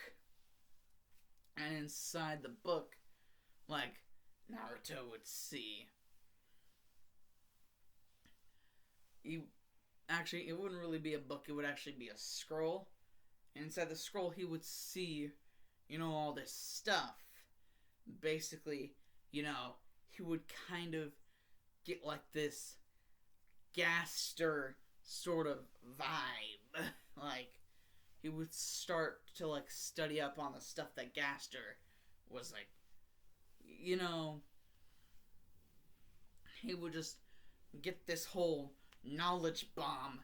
And inside the book, like, Naruto would see. Actually, it wouldn't really be a book. It would actually be a scroll. And inside the scroll, he would see, all this stuff. Basically, he would kind of get like this Gaster sort of vibe. Like, he would start to like study up on the stuff that Gaster was like, he would just get this whole knowledge bomb,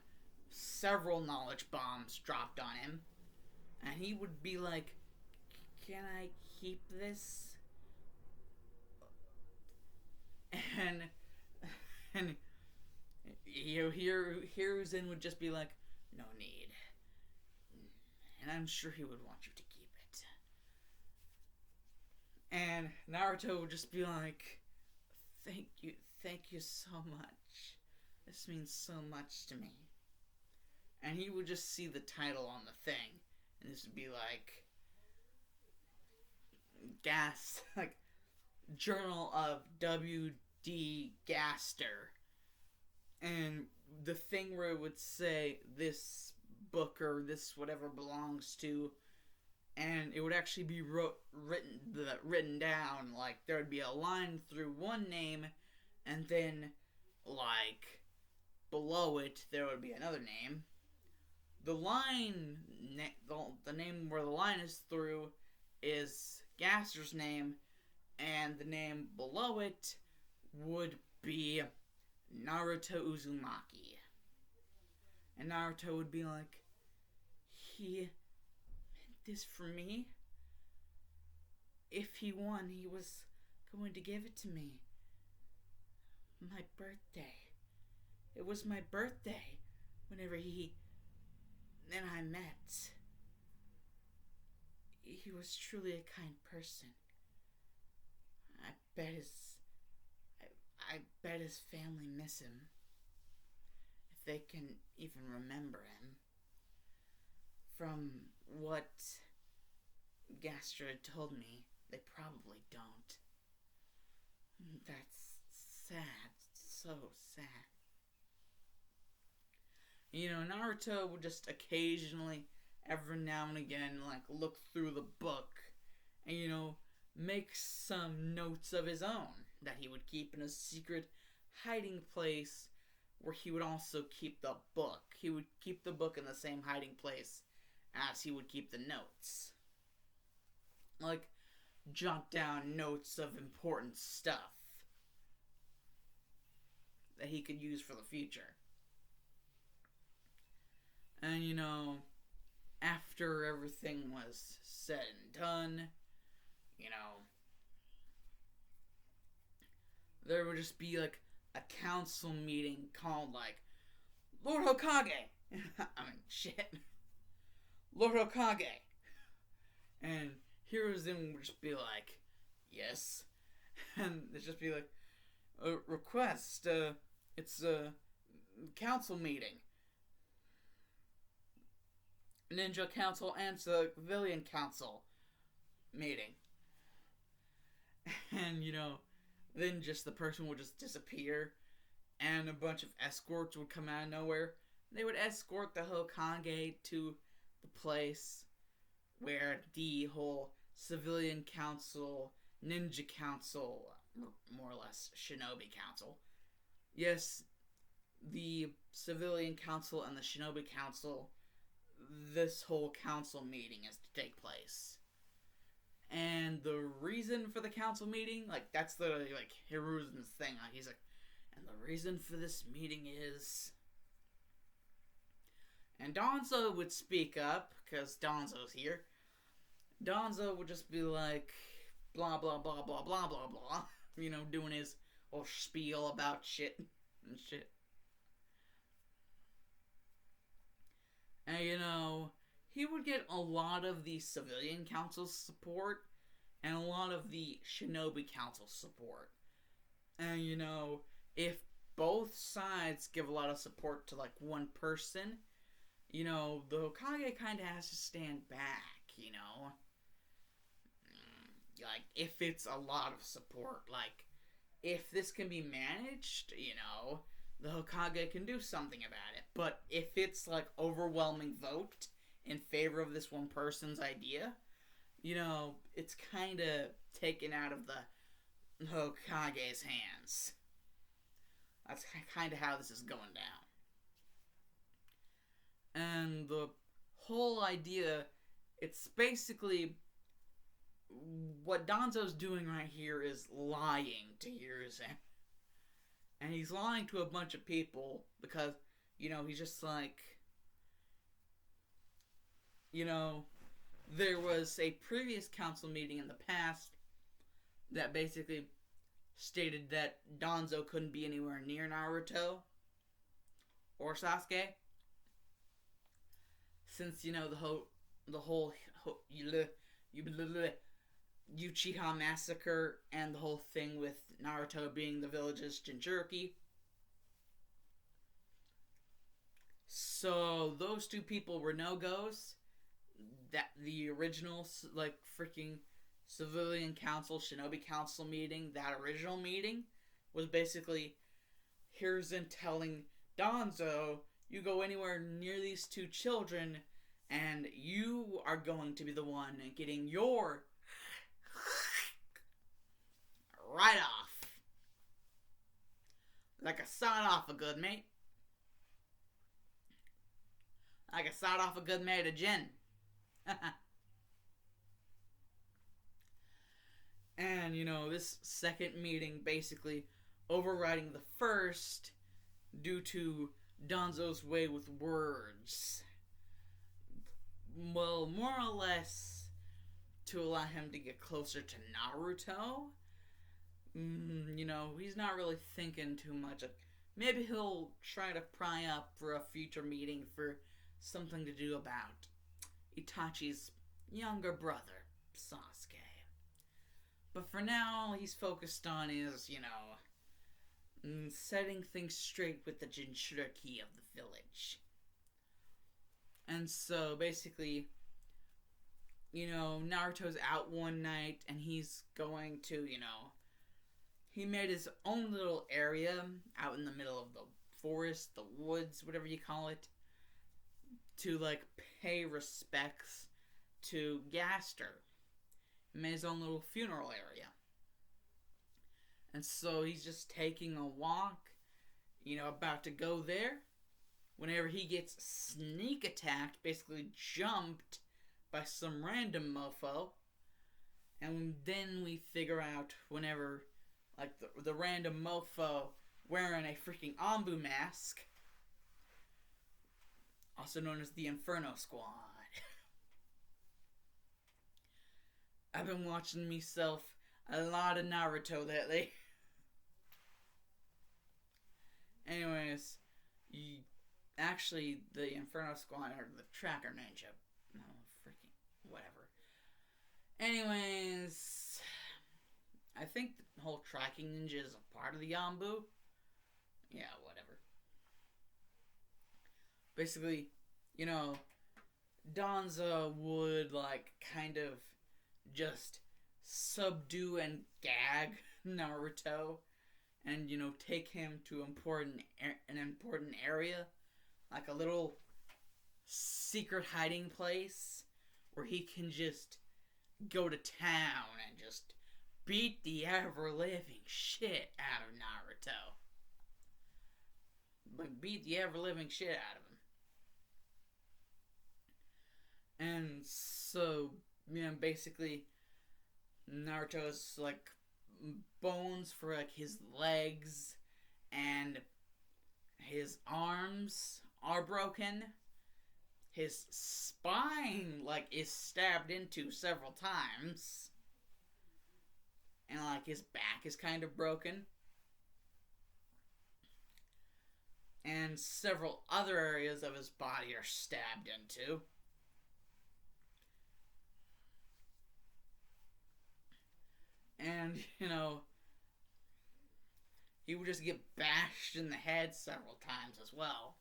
several knowledge bombs dropped on him, and he would be like, can I keep this? And Hiruzen would just be like, no need. And I'm sure he would want you to keep it. And Naruto would just be like, thank you so much. This means so much to me. And he would just see the title on the thing, and this would be like, like, Journal of W.D. Gaster. And the thing where it would say this book or this whatever belongs to, and it would actually be written down, like there would be a line through one name, and then like below it there would be another name. The line, the name where the line is through is Gaster's name, and the name below it would be Naruto Uzumaki. And Naruto would be like, he meant this for me? If he won, he was going to give it to me. My birthday. It was my birthday whenever and I met. He was truly a kind person. I bet his family miss him. If they can even remember him. From what Gaster had told me, they probably don't. That's sad. So sad. Naruto would just occasionally, every now and again, like, look through the book and, make some notes of his own that he would keep in a secret hiding place where he would also keep the book. He would keep the book in the same hiding place as he would keep the notes. Like, jot down notes of important stuff that he could use for the future. And, after everything was said and done, there would just be, like, a council meeting called, like, Lord Hokage! Shit. Lord Hokage! And Hiruzen would just be like, yes. And it'd just be like, a request, it's a council meeting. Ninja Council and Civilian Council meeting. And, then just the person would just disappear, and a bunch of escorts would come out of nowhere. They would escort the Hokage to the place where the whole civilian council, ninja council, more or less shinobi council. Yes, the civilian council and the shinobi council, this whole council meeting is to take place. And the reason for the council meeting, like, that's the, like, Hiruzen's thing. He's like, and the reason for this meeting is... And Donzo would speak up, because Donzo's here. Donzo would just be like, blah, blah, blah, blah, blah, blah, blah. You know, doing his whole spiel about shit and shit. And, you know, he would get a lot of the civilian council's support and a lot of the shinobi council's support. And, you know, if both sides give a lot of support to, like, one person, you know, the Hokage kind of has to stand back, you know? Like, if it's a lot of support, like, if this can be managed, you know, the Hokage can do something about it. But if it's, like, overwhelming vote in favor of this one person's idea, you know, it's kind of taken out of the Hokage's hands. That's kind of how this is going down. And the whole idea, it's basically... What Donzo's doing right here is lying to Hiruzen. And he's lying to a bunch of people because, you know, he's just like... You know, there was a previous council meeting in the past that basically stated that Donzo couldn't be anywhere near Naruto or Sasuke. Since, you know, the whole Uchiha massacre and the whole thing with Naruto being the village's Jinchuriki. So those two people were no-goes. That the original, like, freaking civilian council, shinobi council meeting, that original meeting was basically Hiruzen telling Donzo, you go anywhere near these two children and you are going to be the one getting your right off. Like a sawed off a good mate. Like a sawed off a good mate of gin. And, you know, this second meeting basically overriding the first due to Donzo's way with words. Well, more or less to allow him to get closer to Naruto. You know, he's not really thinking too much. Maybe he'll try to pry up for a future meeting for something to do about Itachi's younger brother, Sasuke. But for now, he's focused on his, you know, setting things straight with the Jinchuriki of the village. And so, basically, you know, Naruto's out one night, and he's going to, you know, he made his own little area out in the middle of the forest, the woods, whatever you call it, to, like, pay respects to Gaster. He made his own little funeral area. And so he's just taking a walk, you know, about to go there, whenever he gets sneak attacked, basically jumped by some random mofo. And then we figure out whenever, like, the random mofo wearing a freaking Anbu mask, also known as the Inferno Squad. I've been watching myself a lot of Naruto lately. Anyways, actually, the Inferno Squad are the Tracker Ninja. No, freaking whatever. Anyways, I think the whole Tracking Ninja is a part of the Anbu. Yeah, whatever. Basically, you know, Donzo would, like, kind of just subdue and gag Naruto and, you know, take him to an important area, like a little secret hiding place where he can just go to town and just beat the ever-living shit out of Naruto. Like, beat the ever-living shit out of him. And so, basically, Naruto's, like, bones for, like, his legs and his arms are broken. His spine, like, is stabbed into several times. And, like, his back is kind of broken. And several other areas of his body are stabbed into. And, he would just get bashed in the head several times as well.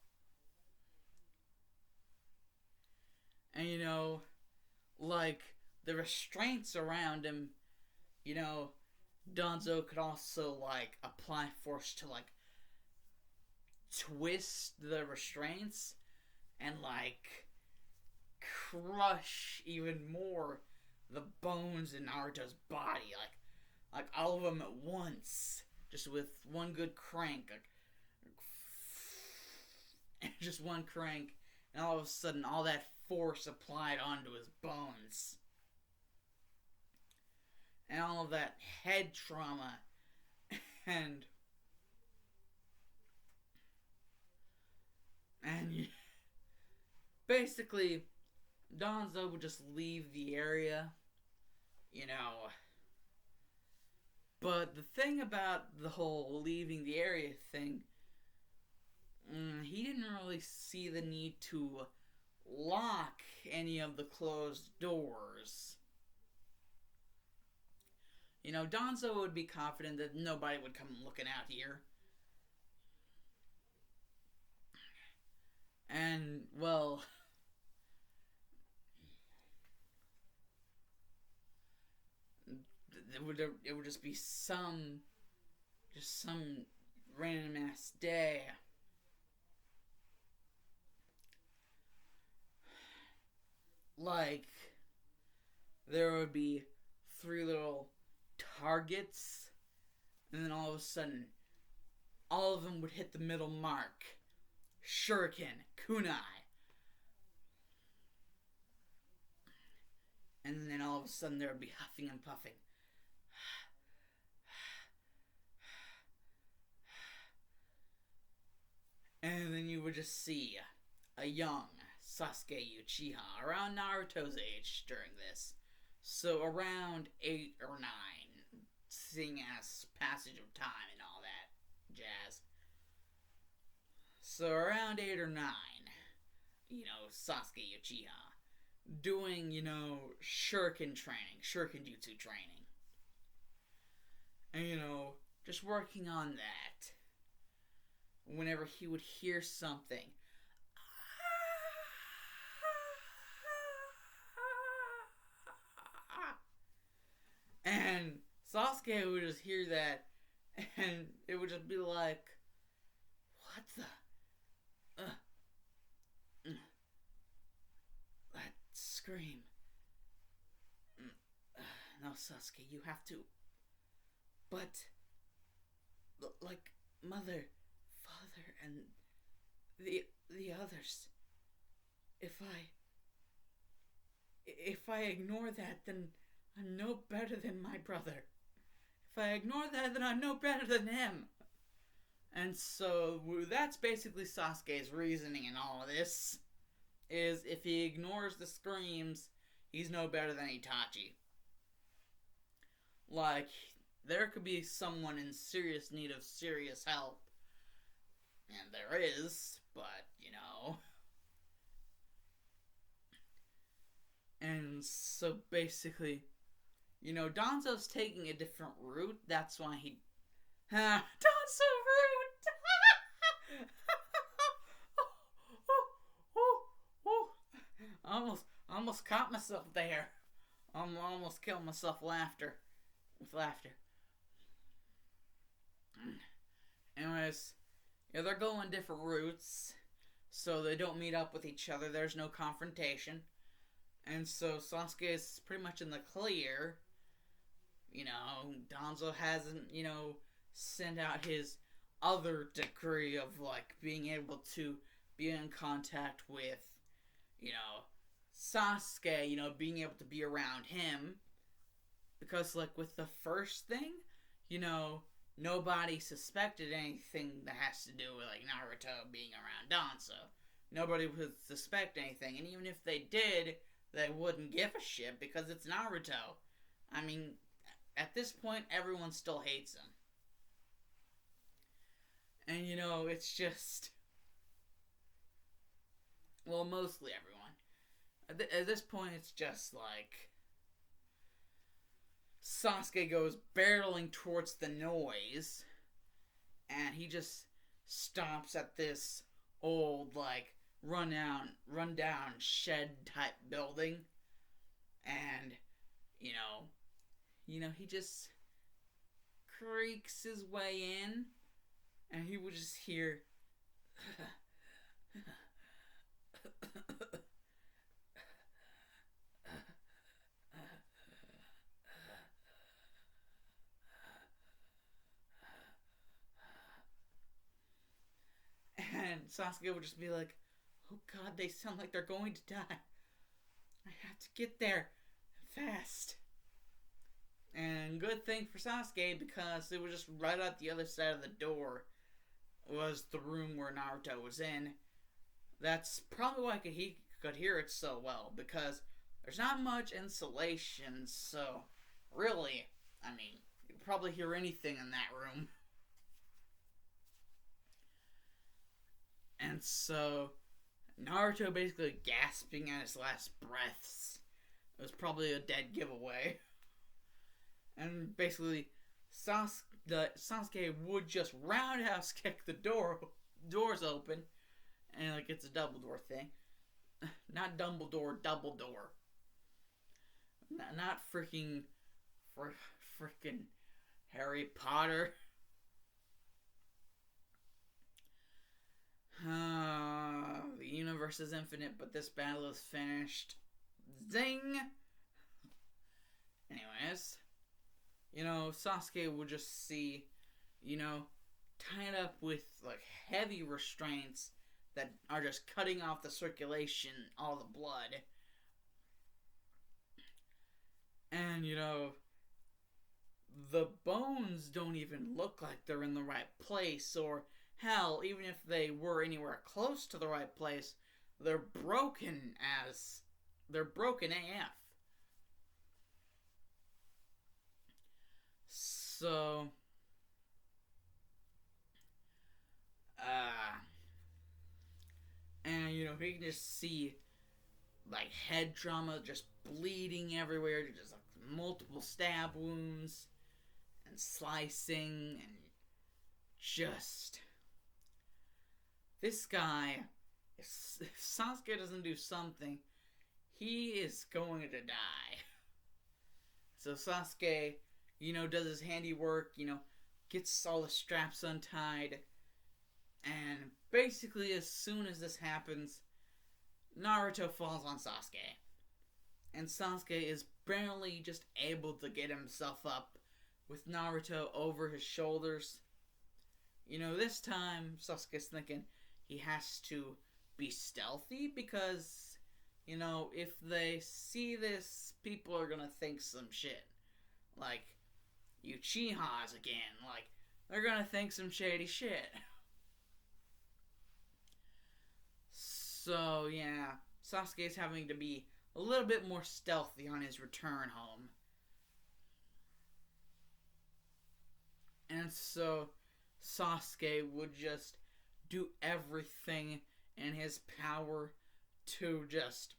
And, like, the restraints around him, Danzo could also, like, apply force to, like, twist the restraints and, like, crush even more the bones in Naruto's body. Like all of them at once. Just with one good crank. Just one crank. And all of a sudden, all that force applied onto his bones. And all of that head trauma. And basically, Danzo would just leave the area. But the thing about the whole leaving the area thing, he didn't really see the need to lock any of the closed doors. Danzo would be confident that nobody would come looking out here. And, well, it would just be some random ass day. Like, there would be 3 little targets, and then all of a sudden, all of them would hit the middle mark. Shuriken, kunai. And then all of a sudden there would be huffing and puffing. And then you would just see a young Sasuke Uchiha around Naruto's age during this. So around 8 or 9, seeing as passage of time and all that jazz. So around 8 or 9, Sasuke Uchiha doing, shuriken training, shuriken jutsu training. And, just working on that. Whenever he would hear something. And Sasuke would just hear that, and it would just be like, what the? That scream. No, Sasuke, you have to. But, like, mother, father, and the others. If I ignore that, then I'm no better than my brother. If I ignore that, then I'm no better than him. And so that's basically Sasuke's reasoning in all of this. Is if he ignores the screams, he's no better than Itachi. Like, there could be someone in serious need of serious help. And there is, but, And so basically, Danzo's taking a different route. That's why he... Danzo route! Almost caught myself there. Almost killed myself with laughter. Anyways, they're going different routes. so they don't meet up with each other. There's no confrontation. And so Sasuke is pretty much in the clear. Danzo hasn't, sent out his other degree of, like, being able to be in contact with, you know, Sasuke, being able to be around him. Because, like, with the first thing, nobody suspected anything that has to do with, like, Naruto being around Danzo. Nobody would suspect anything, and even if they did, they wouldn't give a shit because it's Naruto. I mean, at this point, everyone still hates him. And, it's just. Well, mostly everyone. At this point, it's just like. Sasuke goes barreling towards the noise, and he just stops at this old, like, rundown shed type building, and he just creaks his way in, and he would just hear and Sasuke would just be like, oh god, they sound like they're going to die. I have to get there fast. And good thing for Sasuke, because it was just right out the other side of the door was the room where Naruto was in. That's probably why he could hear it so well, because there's not much insulation, so really, I mean, you could probably hear anything in that room. And so, Naruto basically gasping at his last breaths. It was probably a dead giveaway. And basically, Sasuke would just roundhouse kick the doors open, and like it's a double door thing. Not Dumbledore, double door. Not freaking Harry Potter. The universe is infinite, but this battle is finished. Zing! Anyways, Sasuke will just see, tied up with, like, heavy restraints that are just cutting off the circulation, all the blood. And, the bones don't even look like they're in the right place, or hell, even if they were anywhere close to the right place, they're broken AF. So, and he can just see, like, head trauma, just bleeding everywhere, just like multiple stab wounds and slicing, and just this guy, if Sasuke doesn't do something, he is going to die. So Sasuke, does his handiwork, gets all the straps untied, and basically as soon as this happens, Naruto falls on Sasuke. And Sasuke is barely just able to get himself up with Naruto over his shoulders. This time, Sasuke's thinking he has to be stealthy because, if they see this, people are gonna think some shit. Like, Uchihas again. Like, they're gonna think some shady shit. So, yeah, Sasuke's having to be a little bit more stealthy on his return home. And so, Sasuke would just do everything in his power to just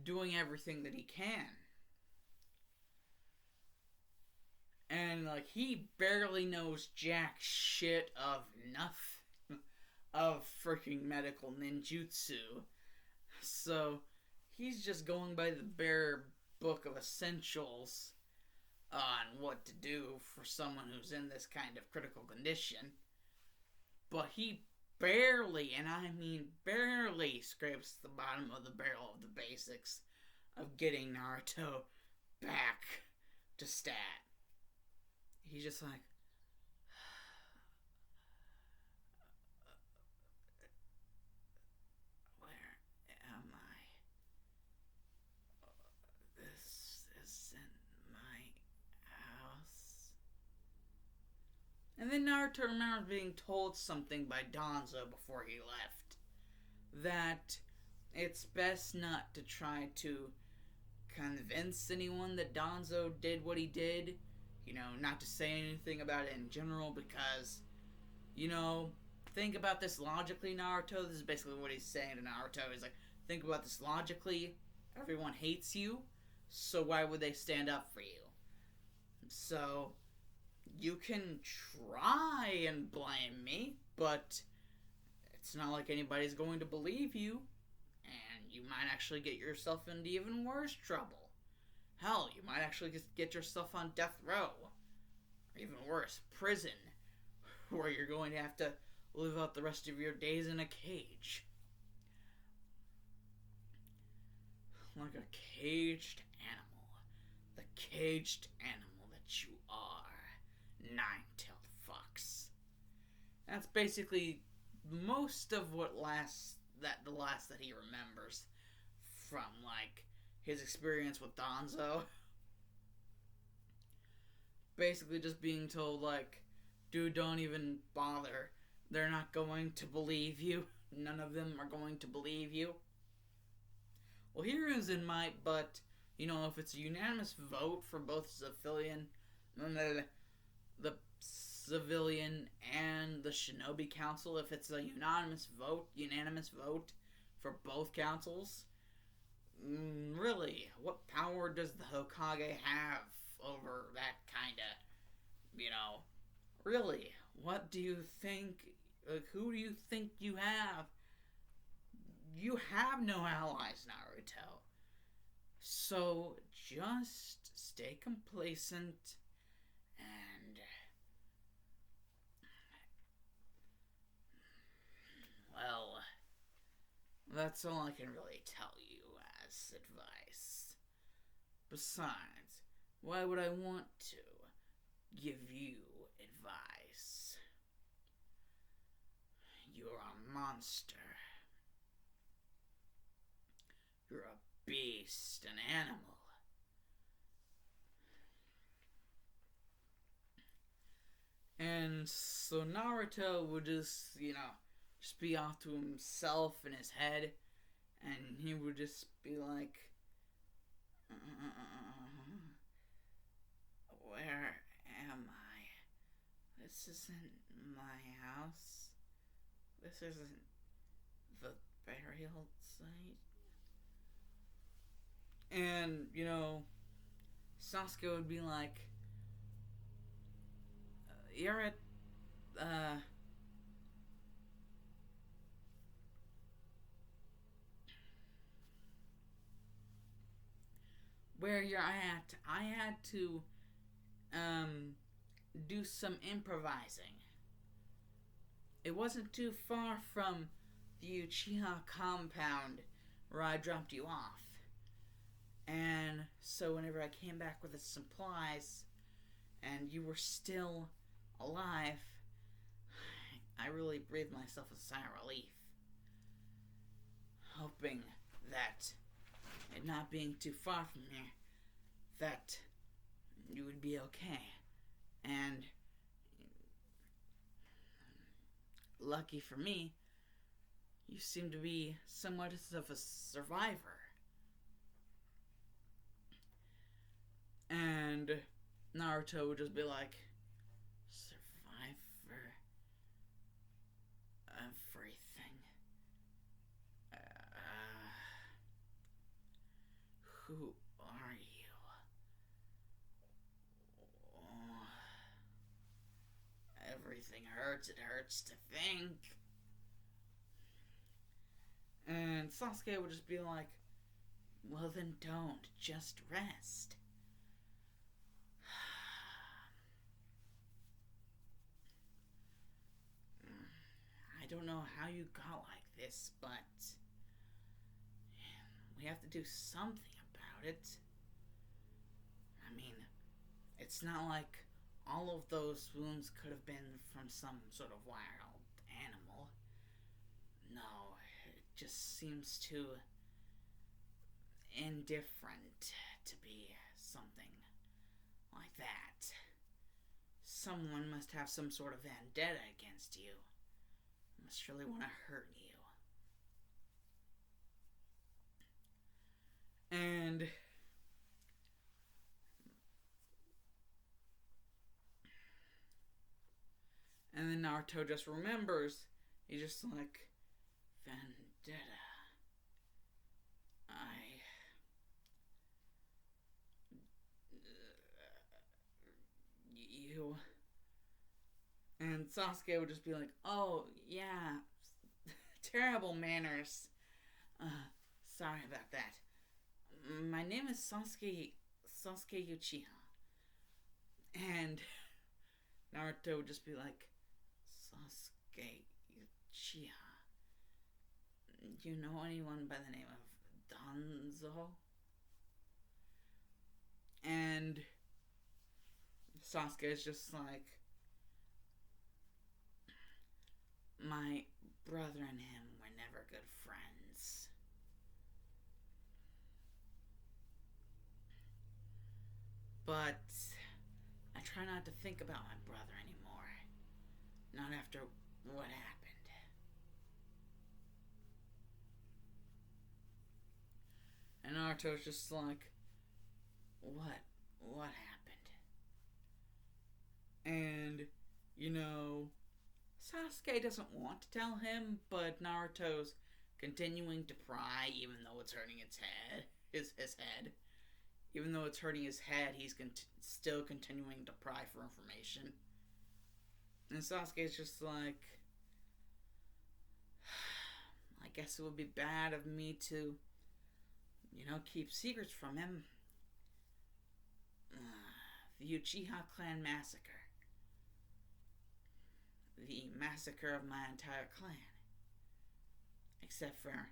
doing everything that he can. And, like, he barely knows jack shit of nothing of freaking medical ninjutsu. So, he's just going by the bare book of essentials on what to do for someone who's in this kind of critical condition. But he barely, and I mean barely, scrapes the bottom of the barrel of the basics of getting Naruto back to stat. He's just like, where am I? This isn't my house. And then Naruto remembers being told something by Danzo before he left. That it's best not to try to convince anyone that Danzo did what he did. You know, not to say anything about it in general because, you know, think about this logically, Naruto. This is basically what he's saying to Naruto. He's like, think about this logically. Everyone hates you, so why would they stand up for you? So, you can try and blame me, but it's not like anybody's going to believe you, and you might actually get yourself into even worse trouble. Hell, you might actually get yourself on death row, or even worse, prison, where you're going to have to live out the rest of your days in a cage. Like a caged animal. The caged animal that you are. Nine-tailed fox. That's basically most of what the last that he remembers from, like, his experience with Danzo. Basically just being told, like, dude, don't even bother. They're not going to believe you. None of them are going to believe you. Well, Hiruzen might, but, you know, if it's a unanimous vote for both the civilian and the Shinobi Council, if it's a unanimous vote for both councils, really, what power does the Hokage have over that kind of, you know, really, what do you think, who do you think you have? You have no allies, Naruto. So, just stay complacent and, well, that's all I can really tell you as advice. Besides, why would I want to give you advice? You're a monster. You're a beast, an animal. And so Naruto would just, you know, just be off to himself in his head, and he would just be like, where am I? This isn't my house. This isn't the burial site. And, you know, Sasuke would be like, you're at, where you're at, I had to, do some improvising. It wasn't too far from the Uchiha compound where I dropped you off. And so whenever I came back with the supplies and you were still alive, I really breathed myself a sigh of relief. Hoping that, it not being too far from here, that you would be okay. And lucky for me, you seem to be somewhat of a survivor. And Naruto would just be like, survivor? Everything. Who are you? Oh, everything hurts. It hurts to think. And Sasuke would just be like, well then don't. Just rest. don't know how you got like this, but we have to do something about it. I mean, it's not like all of those wounds could have been from some sort of wild animal. No, it just seems too indifferent to be something like that. Someone must have some sort of vendetta against you. Must really want to hurt you. And then Naruto just remembers. He's just like, vendetta. You. And Sasuke would just be like, oh, yeah, terrible manners. Sorry about that. My name is Sasuke Uchiha. And Naruto would just be like, Sasuke Uchiha. Do you know anyone by the name of Danzo? And Sasuke is just like, my brother and him were never good friends. But I try not to think about my brother anymore. Not after what happened. And Naruto's just like, what? What happened? And, Sasuke doesn't want to tell him, but Naruto's continuing to pry even though it's hurting its head. His head. Even though it's hurting his head, he's still continuing to pry for information. And Sasuke's just like, I guess it would be bad of me to, keep secrets from him. The Uchiha clan massacre. The massacre of my entire clan. Except for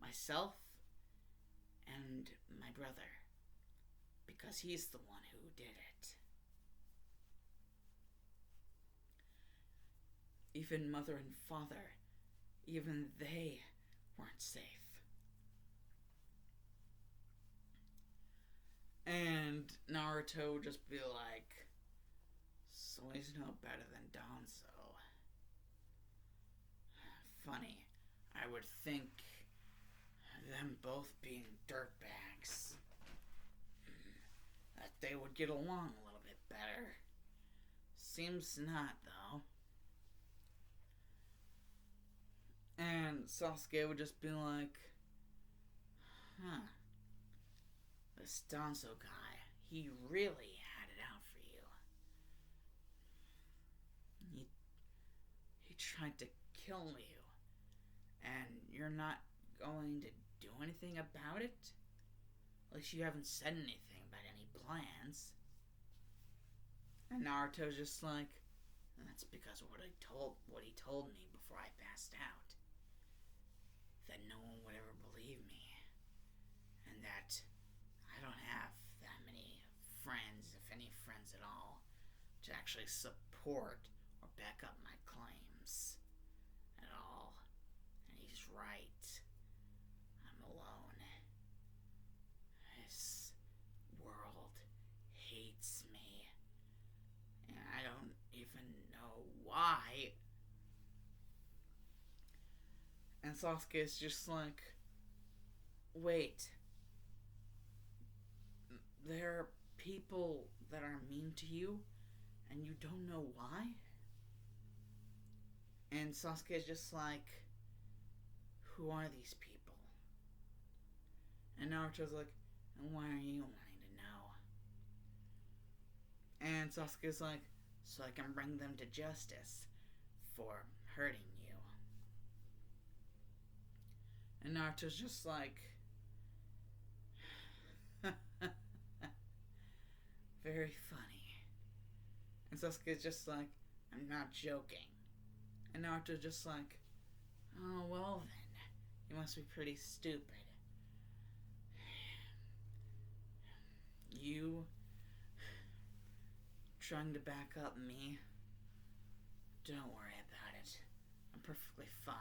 myself and my brother. Because he's the one who did it. Even mother and father, even they weren't safe. And Naruto would just be like, so he's no better than Danzo. Funny, I would think them both being dirtbags, that they would get along a little bit better. Seems not, though. And Sasuke would just be like, this Danzo guy, he really had it out for you. He tried to kill you, and you're not going to do anything about it? At least you haven't said anything about any plans. And Naruto's just like, that's because of what he told me before I passed out. That no one would ever believe me. And that I don't have that many friends, if any friends at all, to actually support or back up my claims at all. And he's right. I'm alone. This world hates me. And I don't even know why. And Sasuke is just like, wait. There are people that are mean to you, and you don't know why? And Sasuke is just like, who are these people? And Naruto's like, and why are you wanting to know? And Sasuke's like, so I can bring them to justice for hurting you. And Naruto's just like, very funny. And Sasuke's just like, I'm not joking. And Naruto's just like, must be pretty stupid. You trying to back up me? Don't worry about it. I'm perfectly fine.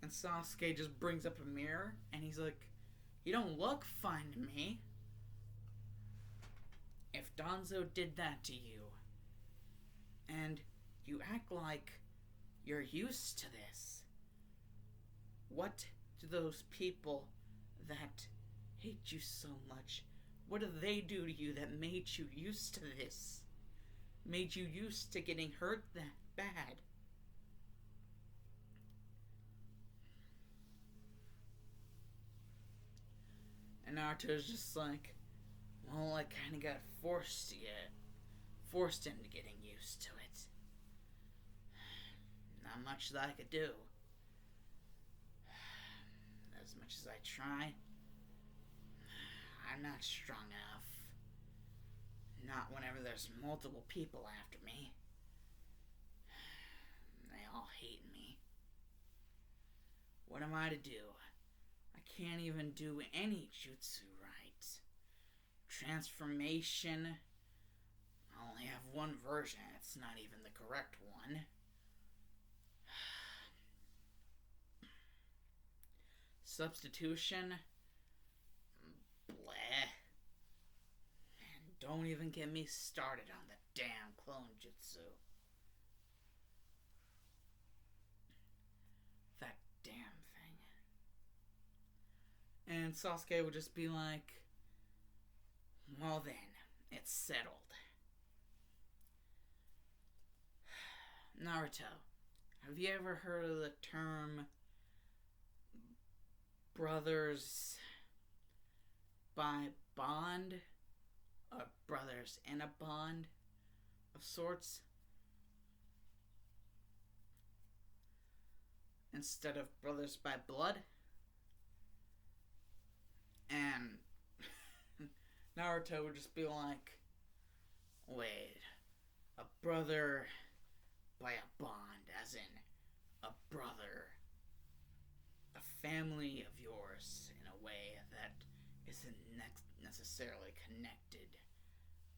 And Sasuke just brings up a mirror and he's like, you don't look fine to me. If Danzo did that to you, and you act like you're used to this, what do those people that hate you so much, what do they do to you that made you used to this? Made you used to getting hurt that bad? And Naruto's just like, well, I kind of got forced into getting used to it. Not much that I could do. As much as I try, I'm not strong enough. Not whenever there's multiple people after me. They all hate me. What am I to do? I can't even do any jutsu right. Transformation, I only have one version. It's not even the correct one. Substitution, bleh. And don't even get me started on the damn clone jutsu. That damn thing. And Sasuke would just be like, well then, it's settled. Naruto, have you ever heard of the term brothers by bond? Or brothers in a bond of sorts? Instead of brothers by blood? And Naruto would just be like, wait, a brother by a bond, as in a brother, a family of yours in a way that isn't necessarily connected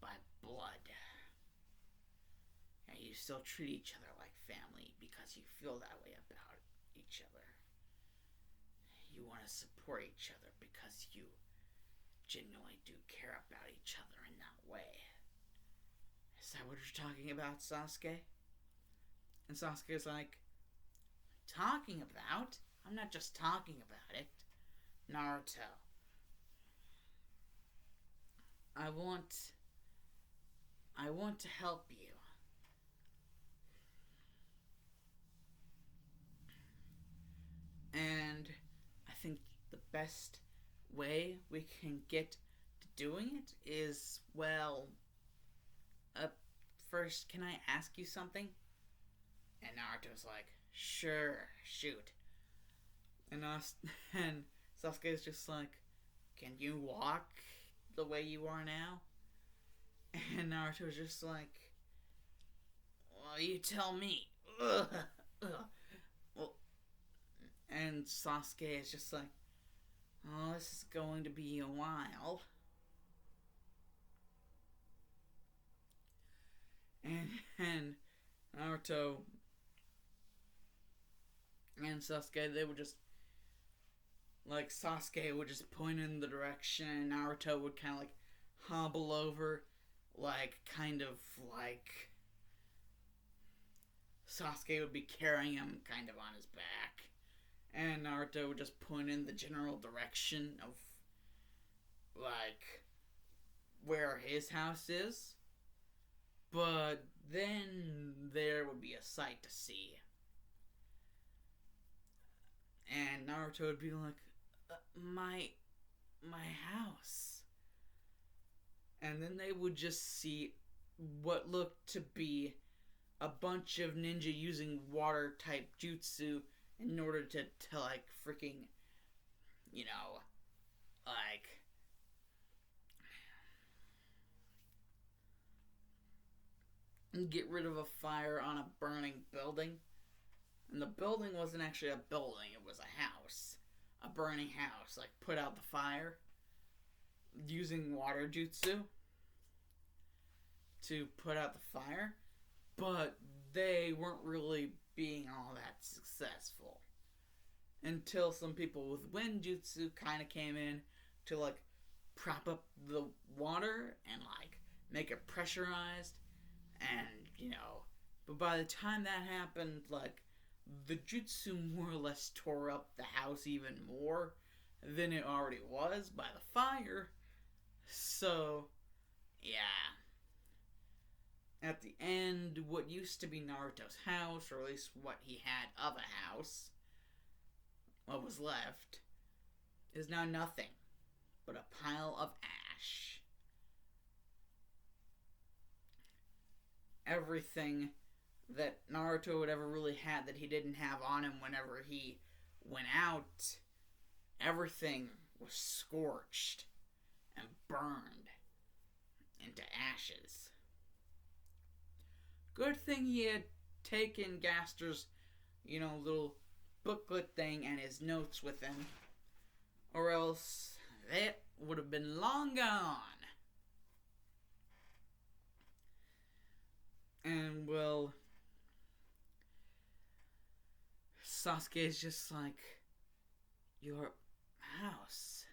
by blood. And you still treat each other like family because you feel that way about each other. You want to support each other because you genuinely do care about each other in that way. Is that what you're talking about, Sasuke? And Sasuke's like, talking about? I'm not just talking about it. Naruto, I want to help you. And I think the best way we can get to doing it is, well, first, can I ask you something? And Naruto's like, sure, shoot. And Sasuke's just like, can you walk the way you are now? And Naruto's just like, well, you tell me. Ugh. Well, and Sasuke is just like, oh, this is going to be a while. And Naruto and Sasuke, they would just, like, Sasuke would just point in the direction, and Naruto would kind of, like, hobble over, like, kind of, like, Sasuke would be carrying him kind of on his back, and Naruto would just point in the general direction of, like, where his house is, but then there would be a sight to see. And Naruto would be like, my house. And then they would just see what looked to be a bunch of ninja using water type jutsu in order to like, freaking, you know, like, get rid of a fire on a burning building. And the building wasn't actually a building, it was a house. A burning house. Like, put out the fire using water jutsu to put out the fire. But they weren't really being all that successful. Until some people with wind jutsu kind of came in to, like, prop up the water and, like, make it pressurized. And, but by the time that happened, like, the jutsu more or less tore up the house even more than it already was by the fire. So, yeah. At the end, what used to be Naruto's house, or at least what he had of a house, what was left, is now nothing but a pile of ash. Everything that Naruto would ever really had that he didn't have on him whenever he went out, everything was scorched and burned into ashes. Good thing he had taken Gaster's, little booklet thing and his notes with him, or else it would have been long gone. And, well, Sasuke is just like, your house,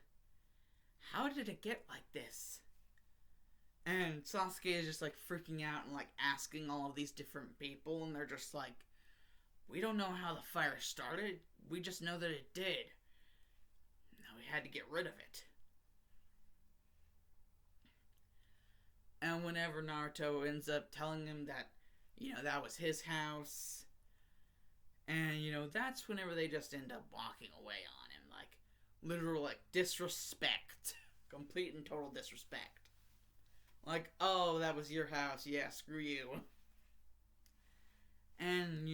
how did it get like this? And Sasuke is just like freaking out and like asking all of these different people, and they're just like, we don't know how the fire started, we just know that it did. Now we had to get rid of it. And whenever Naruto ends up telling him that, that was his house, and, that's whenever they just end up walking away on him. Like, literal, like, disrespect. Complete and total disrespect. Like, oh, that was your house. Yeah, screw you. And,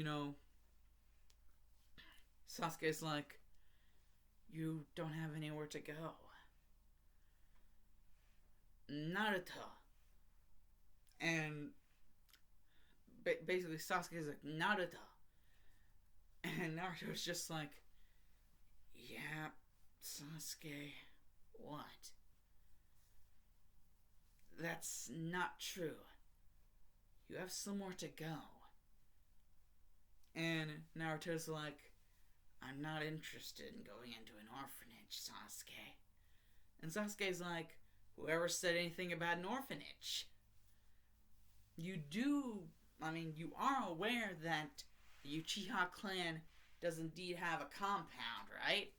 Sasuke's like, you don't have anywhere to go. Naruto. And basically Sasuke's like, Naruto. And Naruto's just like, yeah, Sasuke, what? That's not true. You have somewhere to go. And Naruto's like, I'm not interested in going into an orphanage, Sasuke. And Sasuke's like, whoever said anything about an orphanage? You are aware that the Uchiha clan does indeed have a compound, right?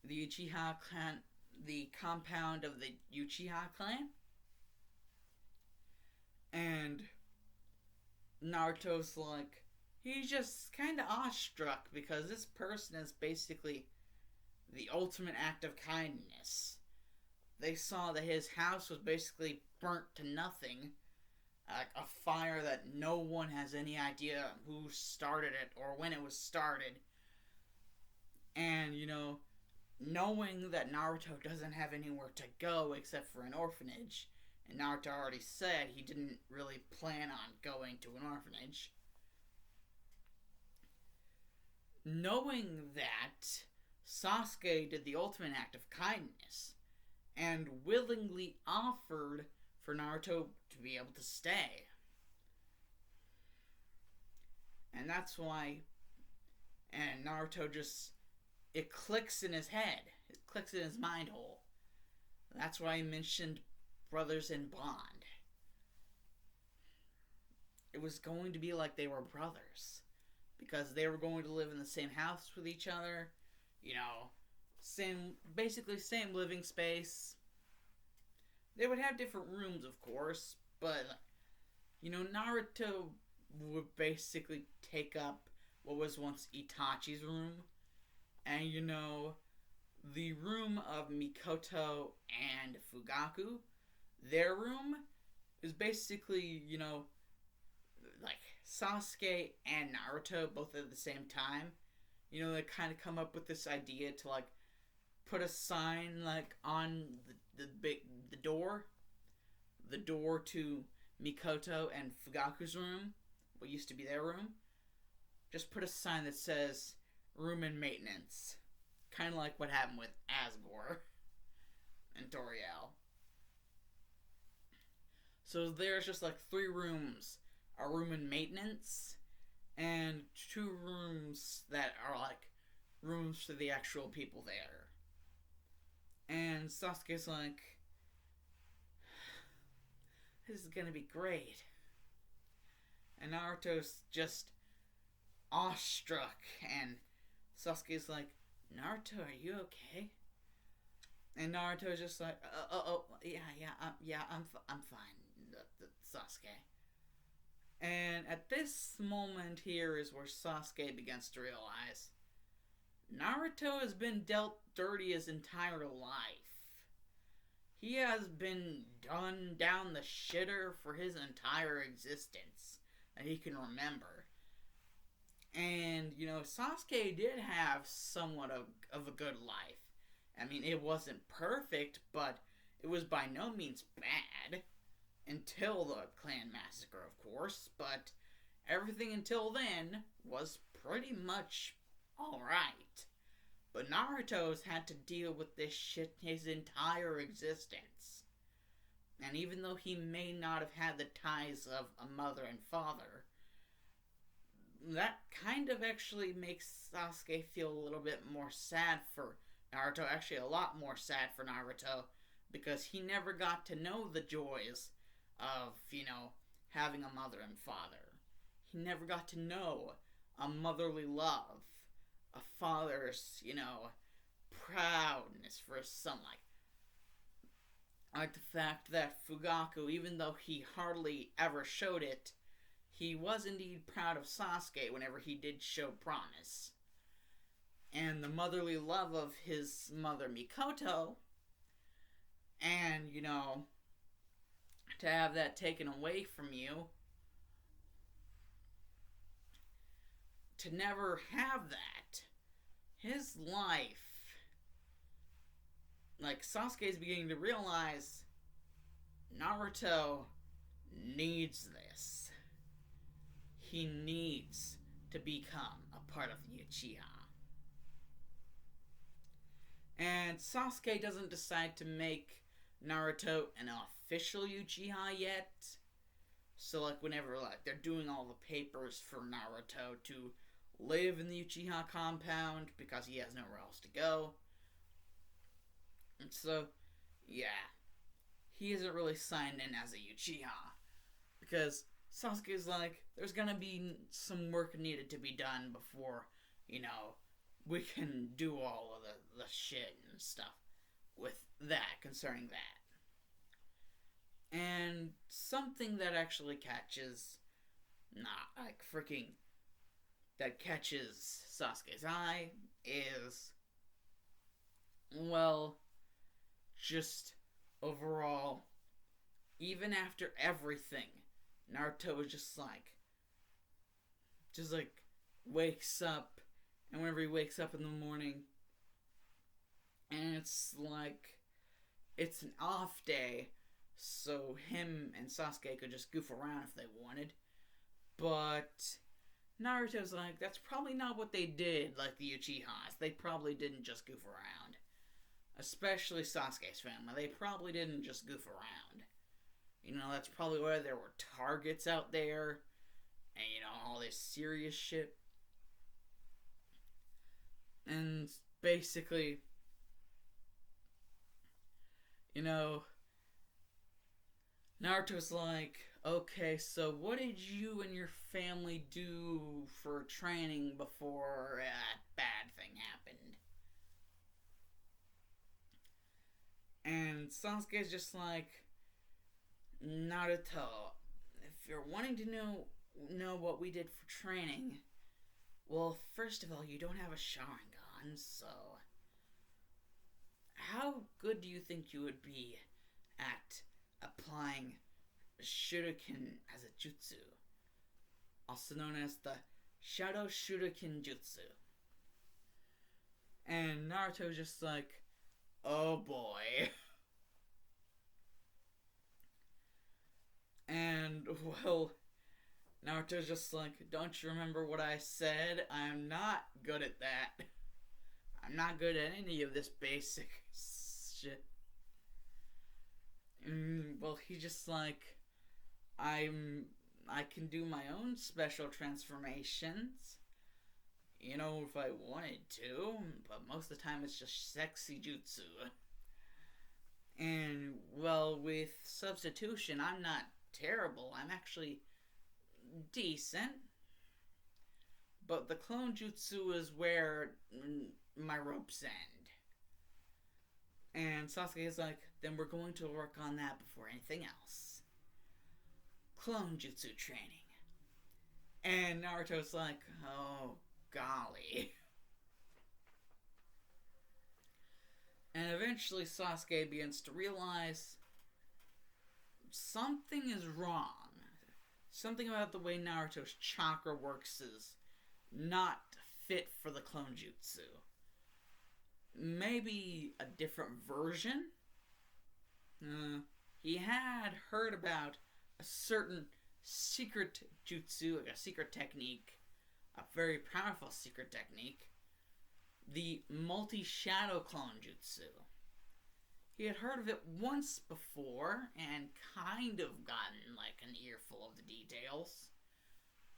The Uchiha clan, the compound of the Uchiha clan? And Naruto's like, he's just kind of awestruck because this person is basically the ultimate act of kindness. They saw that his house was basically burnt to nothing. Like a fire that no one has any idea who started it or when it was started. And, knowing that Naruto doesn't have anywhere to go except for an orphanage, and Naruto already said he didn't really plan on going to an orphanage. Knowing that, Sasuke did the ultimate act of kindness and willingly offered for Naruto to be able to stay. And that's why, and Naruto just, it clicks in his head. It clicks in his mind hole. That's why I mentioned brothers in bond. It was going to be like they were brothers. Because they were going to live in the same house with each other. Basically same living space. They would have different rooms, of course, but, Naruto would basically take up what was once Itachi's room, and, the room of Mikoto and Fugaku, their room is basically, like, Sasuke and Naruto both at the same time. They kind of come up with this idea to, like, put a sign, like, on the door to Mikoto and Fugaku's room, what used to be their room, just put a sign that says room and maintenance. Kind of like what happened with Asgore and Toriel. So there's just like 3 rooms. A room in maintenance, and 2 rooms that are like rooms for the actual people there. And Sasuke's like, this is gonna be great. And Naruto's just awestruck, and Sasuke's like, Naruto, are you okay? And Naruto's just like, I'm fine, Sasuke. And at this moment here is where Sasuke begins to realize Naruto has been dealt dirty his entire life. He has been done down the shitter for his entire existence that he can remember. And, Sasuke did have somewhat of a good life. I mean, it wasn't perfect, but it was by no means bad. Until the clan massacre, of course, but everything until then was pretty much alright. But Naruto's had to deal with this shit his entire existence. And even though he may not have had the ties of a mother and father, that kind of actually makes Sasuke feel a little bit more sad for Naruto. Actually, a lot more sad for Naruto, because he never got to know the joys of, having a mother and father. He never got to know a motherly love, a father's, proudness for his son. Like the fact that Fugaku, even though he hardly ever showed it, he was indeed proud of Sasuke whenever he did show promise. And the motherly love of his mother Mikoto, and, to have that taken away from you, to never have that, his life, like Sasuke's beginning to realize, Naruto needs this. He needs to become a part of the Uchiha. And Sasuke doesn't decide to make Naruto an official Uchiha yet. So whenever they're doing all the papers for Naruto to live in the Uchiha compound because he has nowhere else to go. And so, yeah, he isn't really signed in as a Uchiha because Sasuke's like, there's gonna be some work needed to be done before, we can do all of the shit and stuff with that, concerning that. And something that actually catches Sasuke's eye is, just overall, even after everything, Naruto was just wakes up, and whenever he wakes up in the morning, and it's an off day, so him and Sasuke could just goof around if they wanted. But Naruto's like, that's probably not what they did, like the Uchihas. They probably didn't just goof around. Especially Sasuke's family. They probably didn't just goof around. That's probably where there were targets out there. And, all this serious shit. And basically, Naruto's like, okay, so what did you and your family do for training before that bad thing happened? And Sasuke's just like, Naruto, if you're wanting to know what we did for training, well, first of all, you don't have a Sharingan, so how good do you think you would be at applying Shuriken as a jutsu, also known as the Shadow Shuriken Jutsu? And Naruto's just like, oh boy. And, Naruto's just like, don't you remember what I said? I'm not good at that. I'm not good at any of this basic shit. Well, he's just like, I can do my own special transformations. You know, if I wanted to, but most of the time it's just sexy jutsu. And, well, with substitution, I'm not terrible. I'm actually decent. But the clone jutsu is where my ropes end. And Sasuke is like, then we're going to work on that before anything else. Clone jutsu training. And Naruto's like, oh, golly. And eventually Sasuke begins to realize something is wrong. Something about the way Naruto's chakra works is not fit for the clone jutsu. Maybe a different version? He had heard about a certain secret jutsu, like a secret technique, a very powerful secret technique, the multi-shadow clone jutsu. He had heard of it once before and kind of gotten like an earful of the details,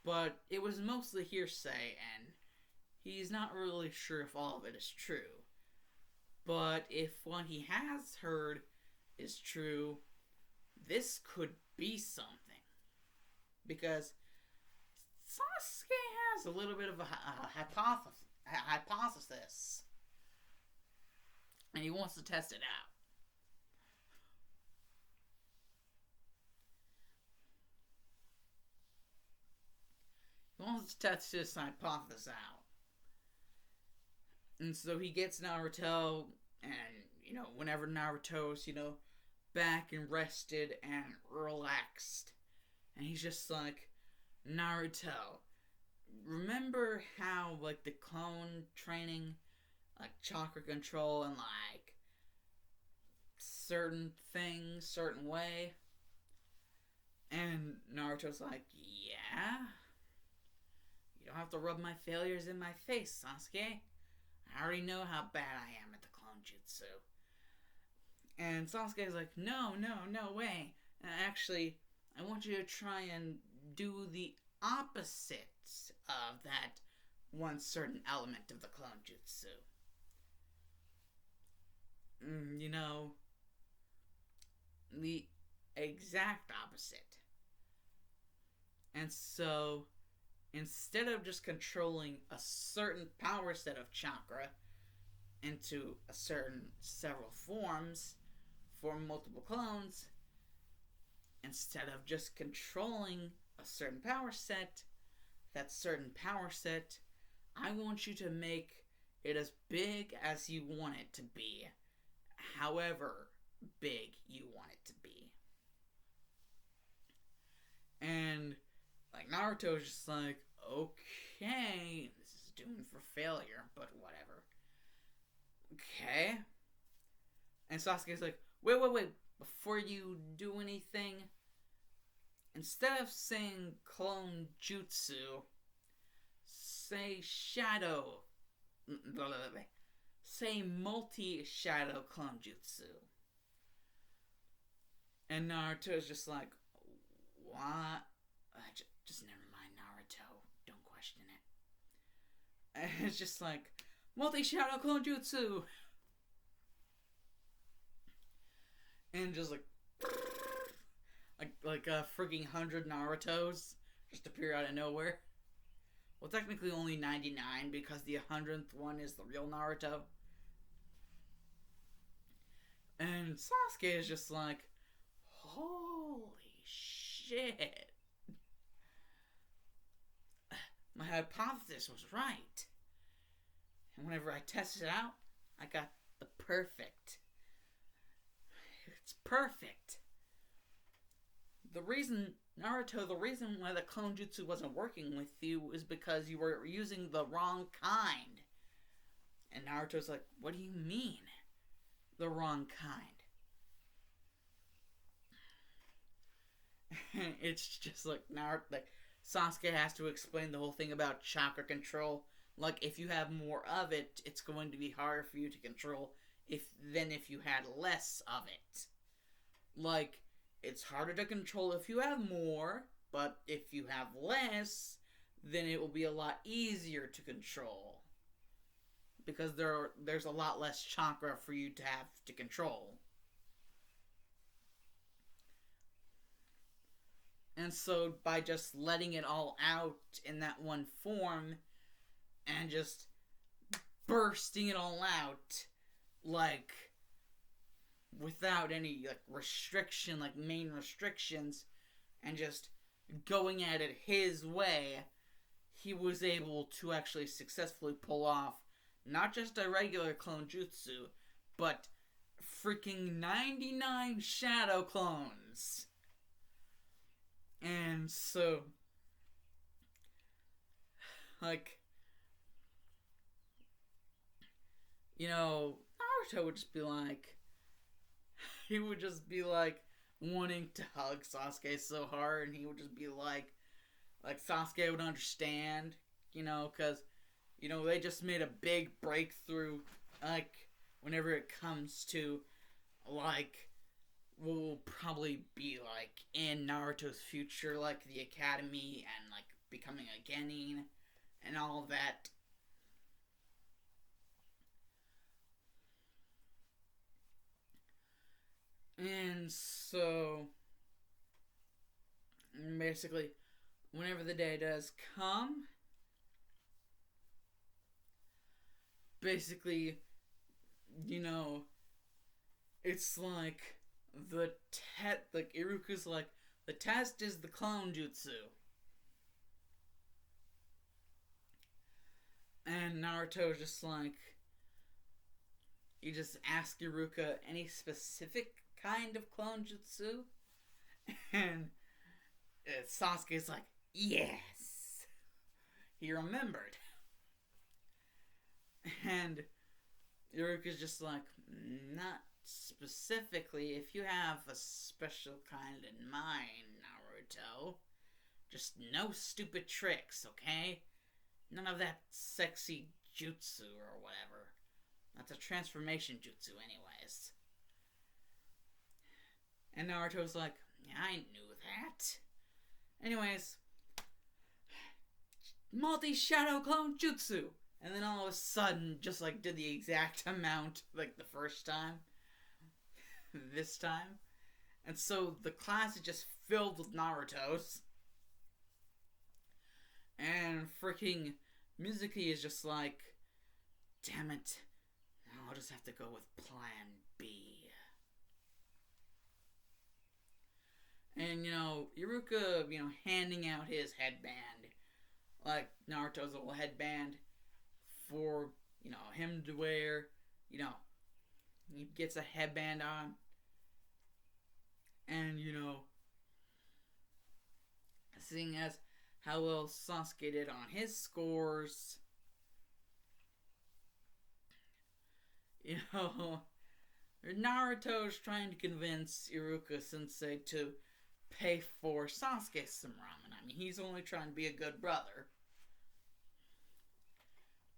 but it was mostly hearsay and he's not really sure if all of it is true. But if what he has heard is true, this could be something. Because Sasuke has a little bit of a hypothesis. And he wants to test it out. He wants to test his hypothesis out. And so he gets Naruto, and, you know, whenever Naruto's, you know, back and rested and relaxed, and he's just like, Naruto, remember how, like, the clone training, like, chakra control and, like, certain things, certain way? And Naruto's like, yeah? You don't have to rub my failures in my face, Sasuke. I already know how bad I am at the clone jutsu. And Sasuke's like, no way. Actually, I want you to try and do the opposite of that one certain element of the clone jutsu. You know, the exact opposite. And so, instead of just controlling a certain power set of chakra into a certain several forms for multiple clones, instead of just controlling a certain power set, that certain power set, I want you to make it as big as you want it to be, however big you want it to be. And like Naruto's just like, okay, this is doomed for failure, but whatever. Okay. And Sasuke's like, wait, before you do anything, instead of saying clone jutsu, say shadow, say multi-shadow clone jutsu. And Naruto's just like, what? Just never mind, Naruto. Don't question it. And it's just like, multi-shadow clone jutsu. And just like a freaking 100 Narutos just appear out of nowhere. Well, technically only 99 because the 100th one is the real Naruto. And Sasuke is just like, holy shit. My hypothesis was right. And whenever I tested it out, I got the perfect. It's perfect. The reason, Naruto, the reason why the clone jutsu wasn't working with you is because you were using the wrong kind. And Naruto's like, what do you mean? The wrong kind. And it's just like, Naruto, like, Sasuke has to explain the whole thing about chakra control. Like, if you have more of it, it's going to be harder for you to control than if you had less of it. Like, it's harder to control if you have more, but if you have less, then it will be a lot easier to control. Because there's a lot less chakra for you to have to control. And so by just letting it all out in that one form and just bursting it all out, like, without any like restriction, like main restrictions, and just going at it his way, he was able to actually successfully pull off not just a regular clone jutsu, but freaking 99 shadow clones. And so, like, Naruto would just be like, he would just be like wanting to hug Sasuke so hard, and he would just be like Sasuke would understand, because, they just made a big breakthrough, like, whenever it comes to, like, what will probably be, like, in Naruto's future, like, the academy and, like, becoming a genin and all that. And so, basically, whenever the day does come, basically, it's like like Iruku's like, the test is the clone jutsu. And Naruto's just like, you just ask Iruka any specific kind of clone jutsu, and Sasuke's like, yes, he remembered. And Iruka's just like, not specifically. If you have a special kind in mind, Naruto, just no stupid tricks, okay? None of that sexy jutsu or whatever. That's a transformation jutsu anyways. And Naruto's like, yeah, I knew that. Anyways, multi-shadow clone jutsu. And then all of a sudden, just like did the exact amount like the first time. This time. And so the class is just filled with Narutos. And freaking Mizuki is just like, damn it. I'll just have to go with plan B. And, Iruka, handing out his headband. Like Naruto's little headband for, him to wear. He gets a headband on. And, seeing as how well Sasuke did on his scores, Naruto's trying to convince Iruka Sensei to pay for Sasuke some ramen. I mean, he's only trying to be a good brother.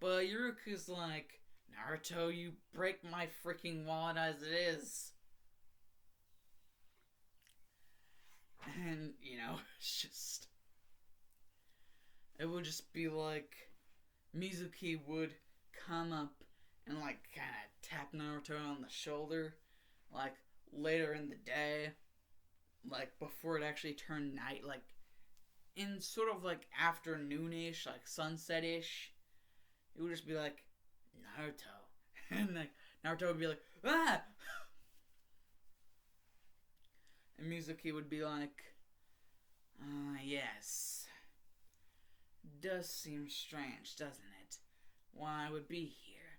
But Iruka's like, Naruto, you break my freaking wallet as it is. And, it's just, it would just be like, Mizuki would come up and, like, kind of tap Naruto on the shoulder, like, later in the day, like, before it actually turned night, like, in sort of, like, afternoonish, like, sunset-ish. It would just be like, Naruto. And, like, Naruto would be like, ah! And Mizuki would be like, yes. Does seem strange, doesn't it? Why I would be here.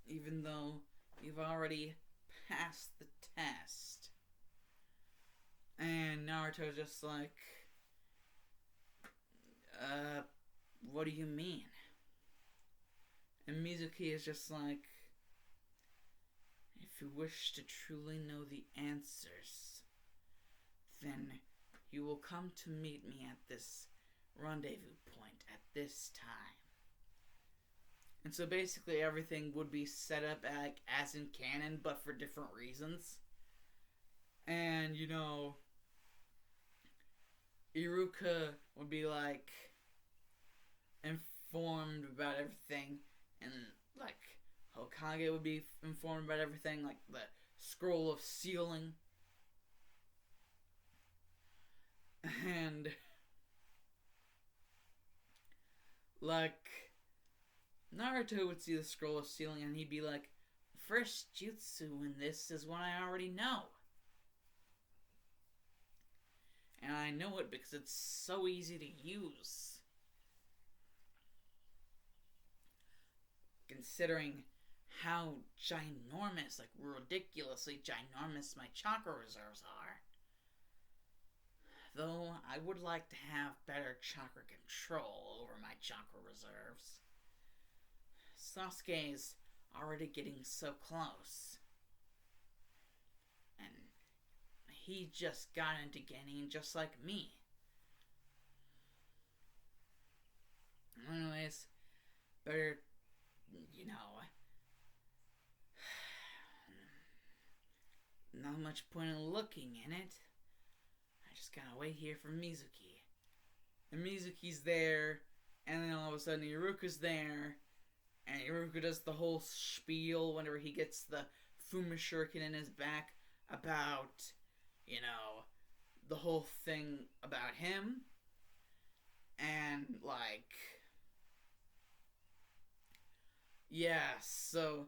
Even though you've already passed the test. And Naruto's just like, what do you mean? And Mizuki is just like, if you wish to truly know the answers, then you will come to meet me at this rendezvous point at this time. And so basically everything would be set up as in canon, but for different reasons. And, Iruka would be, informed about everything. And, Hokage would be informed about everything, like the scroll of sealing. And, Naruto would see the scroll of sealing and he'd be like, first jutsu in this is one I already know. And I know it because it's so easy to use. Considering how ginormous, ridiculously ginormous my chakra reserves are. Though I would like to have better chakra control over my chakra reserves. Sasuke's already getting so close. And he just got into Genin just like me. Anyways, better, not much point in looking in it. I just gotta wait here for Mizuki. And Mizuki's there, and then all of a sudden Iruka's there, and Iruka does the whole spiel whenever he gets the Fuma Shuriken in his back about, the whole thing about him. And, so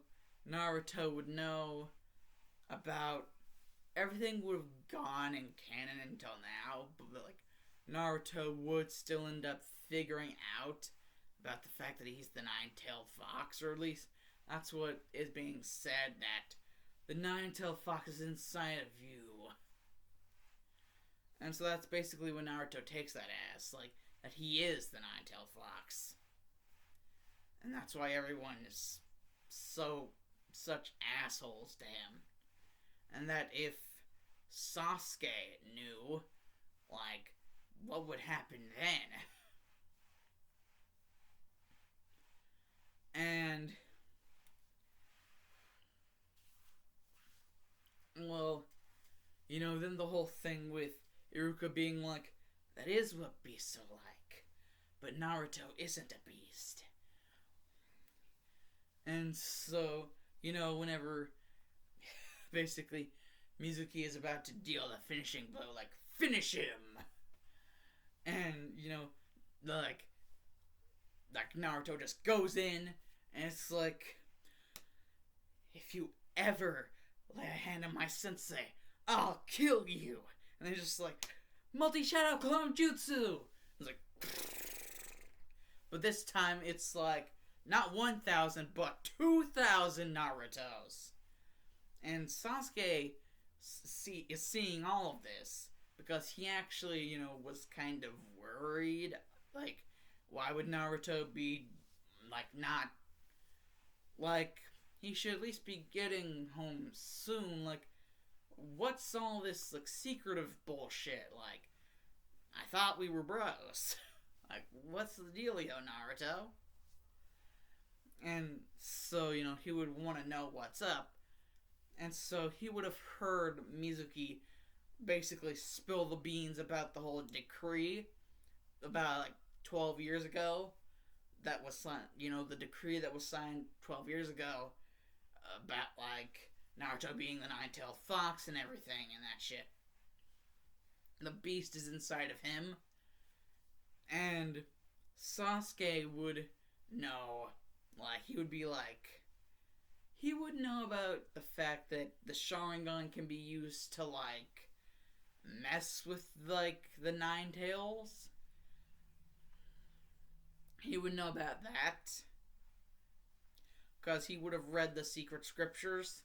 Naruto would know about everything would have gone in canon until now, but Naruto would still end up figuring out about the fact that he's the nine-tailed fox, or at least that's what is being said, that the nine-tailed fox is inside of you. And so that's basically what Naruto takes that as, that he is the nine-tailed fox. And that's why everyone is such assholes to him. And that if Sasuke knew, what would happen then? And, then the whole thing with Iruka being like, that is what beasts are like, but Naruto isn't a beast. And so, whenever basically Mizuki is about to deal the finishing blow, finish him! And, Naruto just goes in, and it's if you ever lay a hand on my sensei, I'll kill you! And they're just multi-shadow clone jutsu! It's but this time it's not 1,000, but 2,000 Narutos. And Sasuke is seeing all of this because he actually, was kind of worried. Why would Naruto be, not... he should at least be getting home soon. What's all this, secretive bullshit? I thought we were bros. What's the dealio, Naruto? And so, he would want to know what's up. And so he would have heard Mizuki basically spill the beans about the whole decree about 12 years ago. That was signed, the decree that was signed 12 years ago about Naruto being the nine-tailed fox and everything and that shit. The beast is inside of him. And Sasuke would know, he would be he would know about the fact that the Sharingan can be used to, mess with, the Nine Tails. He would know about that. Because he would have read the secret scriptures.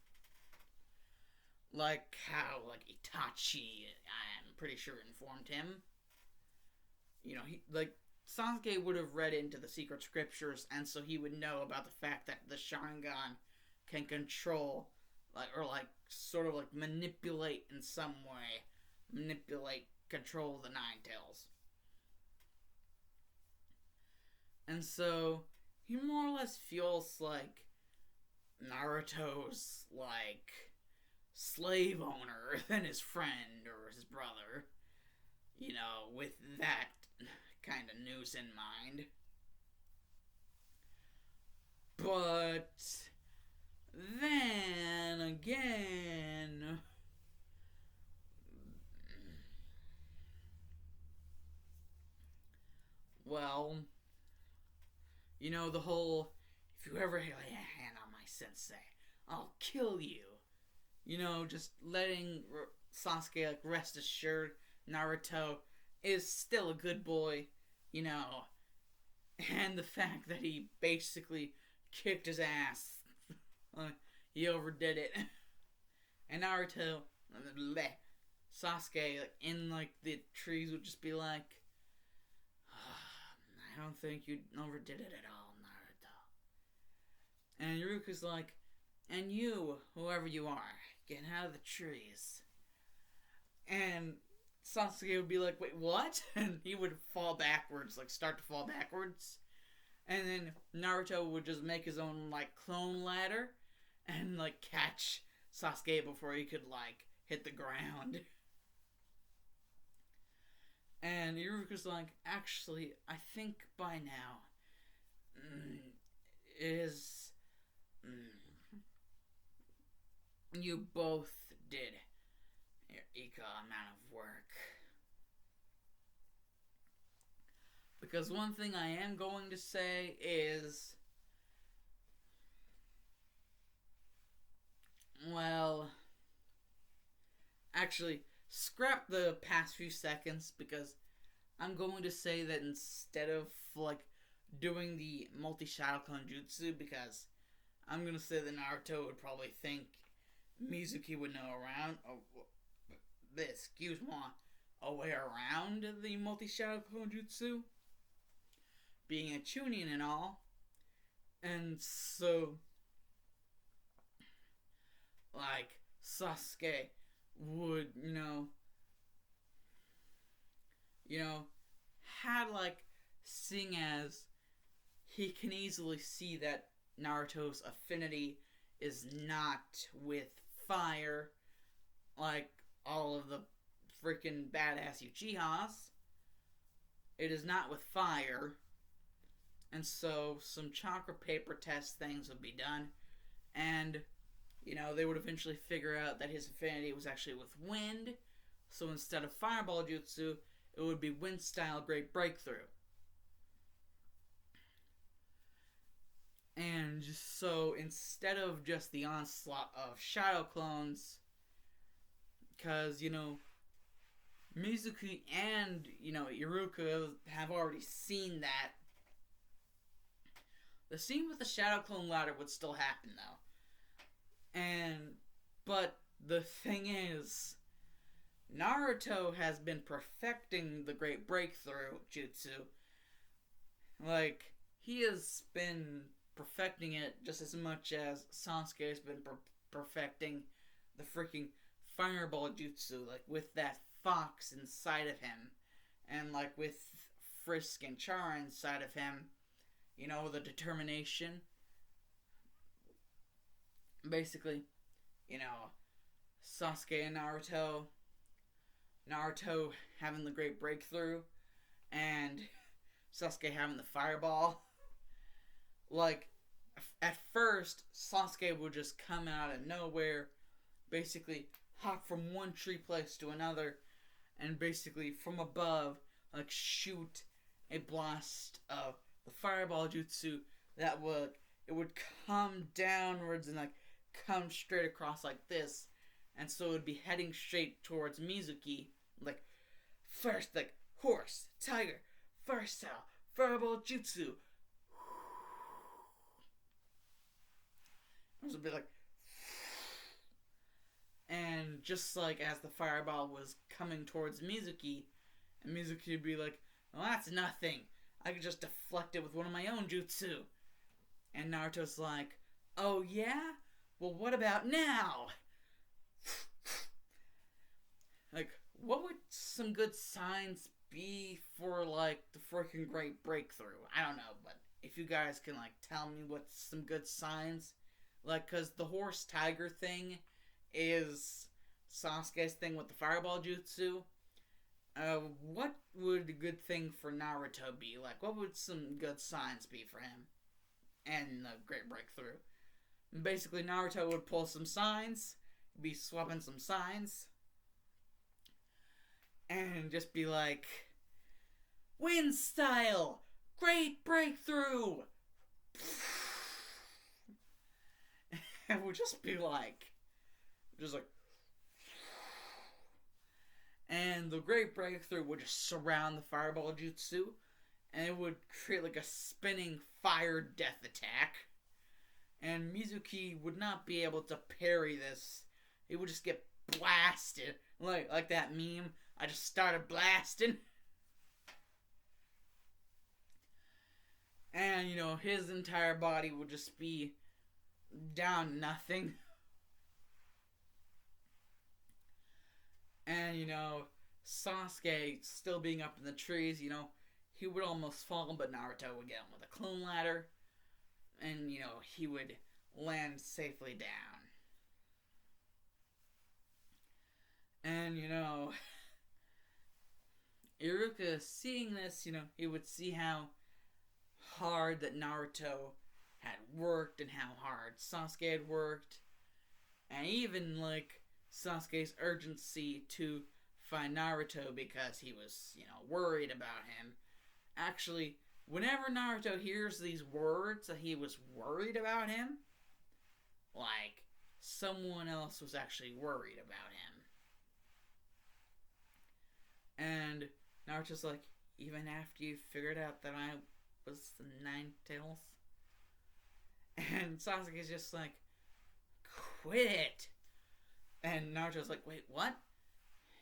How, Itachi, I'm pretty sure, informed him. Sasuke would have read into the secret scriptures, and so he would know about the fact that the Sharingan can control, manipulate in some way. Control the Nine Tails. And so he more or less feels like Naruto's like slave owner than his friend or his brother. You know, with that kind of news in mind. But then again, well, you know, the whole, if you ever lay a hand on my sensei, I'll kill you. You know, just letting Sasuke, like, rest assured Naruto is still a good boy, you know. And the fact that he basically kicked his ass, he overdid it. And Naruto, Sasuke, like, in, like, the trees would just be like, I don't think you overdid it at all, Naruto. And Iruka's like, and you, whoever you are, get out of the trees. And Sasuke would be like, wait, what? And he would fall backwards, like, start to fall backwards. And then Naruto would just make his own, like, clone ladder and, like, catch Sasuke before he could, like, hit the ground. And Iruka's like, actually, I think by now, is you both did your equal amount of work. Because one thing I am going to say is, well, actually, scrap the past few seconds, because I'm going to say that instead of, like, doing the multi-shadow clone jutsu, because I'm going to say that Naruto would probably think Mizuki would know a way around the multi-shadow clone jutsu, being a Chunin and all. And so, like, Sasuke would, had, like, seeing as he can easily see that Naruto's affinity is not with fire, like all of the freaking badass Uchihas. It is not with fire. And so some chakra paper test things would be done. And, they would eventually figure out that his affinity was actually with wind. So instead of fireball jutsu, it would be wind style great breakthrough. And so instead of just the onslaught of shadow clones, because, Mizuki and, Iruka have already seen that. The scene with the shadow clone ladder would still happen, though. But the thing is, Naruto has been perfecting the Great Breakthrough Jutsu. Like, he has been perfecting it just as much as Sasuke has been perfecting the freaking Fireball Jutsu, like, with that fox inside of him. And, like, with Frisk and Chara inside of him, the determination. Basically, Sasuke and Naruto having the Great Breakthrough, and Sasuke having the Fireball. Like, at first, Sasuke would just come out of nowhere, basically hop from one tree place to another, and basically from above, like, shoot a blast of the Fireball Jutsu that would come downwards and, like, come straight across like this. And so it would be heading straight towards Mizuki. Like, first, like, horse, tiger, first style, Fireball Jutsu. It would be like, and just like as the fireball was coming towards Mizuki, and Mizuki would be like, well, that's nothing. I could just deflect it with one of my own jutsu. And Naruto's like, oh yeah? Well, what about now? Like, what would some good signs be for like the freaking great breakthrough. I don't know, but if you guys can like tell me what's some good signs, like, cause the horse tiger thing is Sasuke's thing with the fireball jutsu. What would a good thing for Naruto be? Like, what would some good signs be for him and the great breakthrough? Basically, Naruto would pull some signs, be swapping some signs, and just be like, Wind style! Great breakthrough! And would just be like, just like, and the great breakthrough would just surround the fireball jutsu, and it would create like a spinning fire death attack. And Mizuki would not be able to parry this. He would just get blasted. Like that meme, I just started blasting. And, his entire body would just be down to nothing. And, Sasuke still being up in the trees, he would almost fall, but Naruto would get him with a clone ladder. And, he would land safely down. And, Iruka seeing this, he would see how hard that Naruto had worked and how hard Sasuke had worked. And even, like, Sasuke's urgency to find Naruto because he was, worried about him. Actually, whenever Naruto hears these words that he was worried about him, like, someone else was actually worried about him. And Naruto's like, even after you figured out that I was the Nine Tails? And Sasuke's just like, quit it! And Naruto's like, wait, what?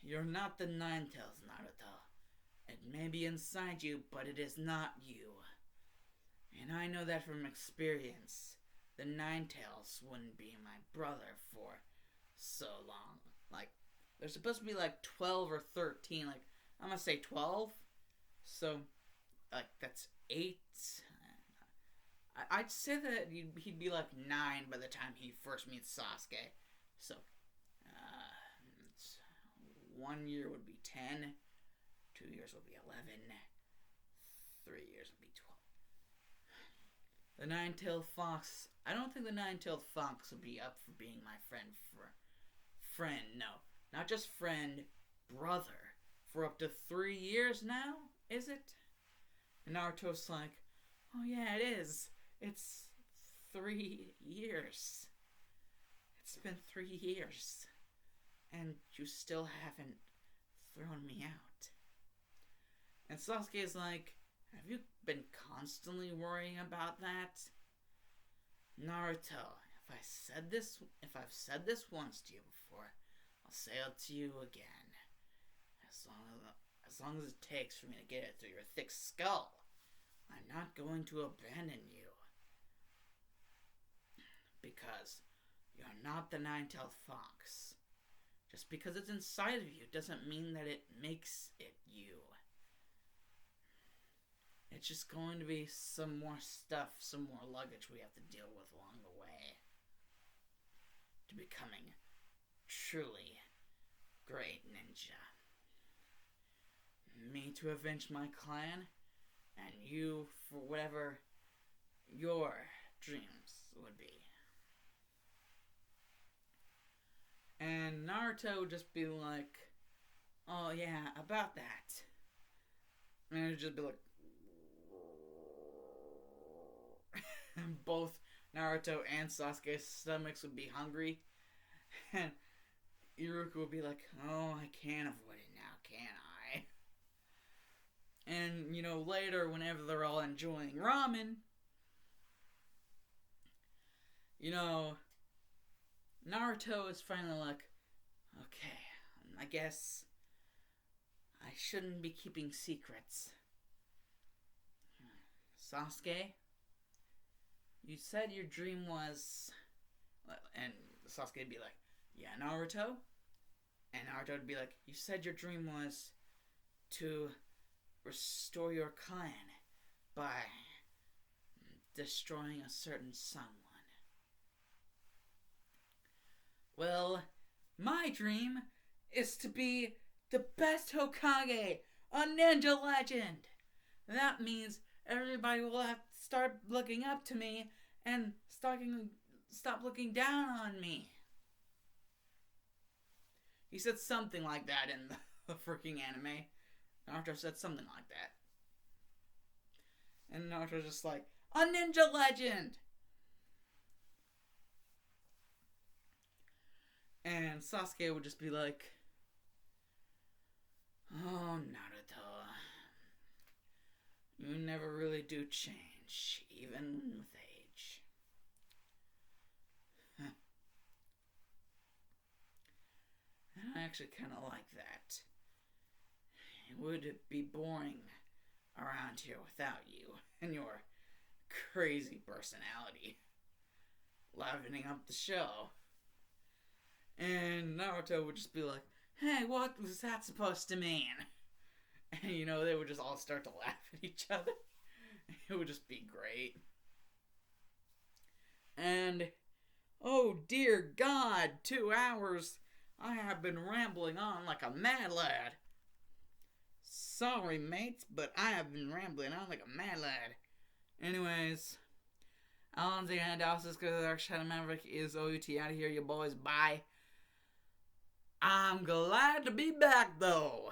You're not the Nine Tails, Naruto. It may be inside you, but it is not you. And I know that from experience. The Nine Tails wouldn't be my brother for so long. Like, they're supposed to be like 12 or 13. Like, I'm gonna say 12. So, like, that's 8. I'd say that he'd be like 9 by the time he first meets Sasuke. So, 1 year would be 10. 2 years would be 11. 3 years would be 12. The Nine-Tailed Fox. I don't think the Nine-Tailed Fox would be up for being my friend. No. Not just friend, brother. For up to 3 years now, is it? And Naruto's like, oh yeah, it is. It's 3 years. It's been 3 years. And you still haven't thrown me out. And Sasuke's like, have you been constantly worrying about that? Naruto, if I've said this once to you before, I'll say it to you again. As long as it takes for me to get it through your thick skull, I'm not going to abandon you. Because you're not the Nine-Tailed Fox. Just because it's inside of you doesn't mean that it makes it you. It's just going to be some more stuff, some more luggage we have to deal with along the way. To becoming truly great ninja. Me to avenge my clan, and you for whatever your dreams would be. And Naruto would just be like, oh yeah, about that. And it would just be like, and both Naruto and Sasuke's stomachs would be hungry. And Iruka would be like, oh, I can't avoid it now, can I? And, later, whenever they're all enjoying ramen, Naruto is finally like, okay, I guess I shouldn't be keeping secrets. Sasuke, you said your dream was... And Sasuke would be like, yeah, Naruto? And Naruto would be like, you said your dream was to restore your clan by destroying a certain someone. Well, my dream is to be the best Hokage, a ninja legend. That means everybody will have to start looking up to me and stop looking down on me. He said something like that in the freaking anime. Naruto said something like that. And Naruto's just like, a ninja legend! And Sasuke would just be like, oh, Naruto, you never really do change, even with age. Huh. And I actually kind of like that. It would be boring around here without you and your crazy personality livening up the show. And Naruto would just be like, hey, what was that supposed to mean? And, they would just all start to laugh at each other. It would just be great. And, oh dear God, 2 hours. I have been rambling on like a mad lad. Sorry, mates, but I have been rambling on like a mad lad. Anyways, Alan's the analysis because the Dark Shadow Maverick is OUT out of here, you boys. Bye. I'm glad to be back, though.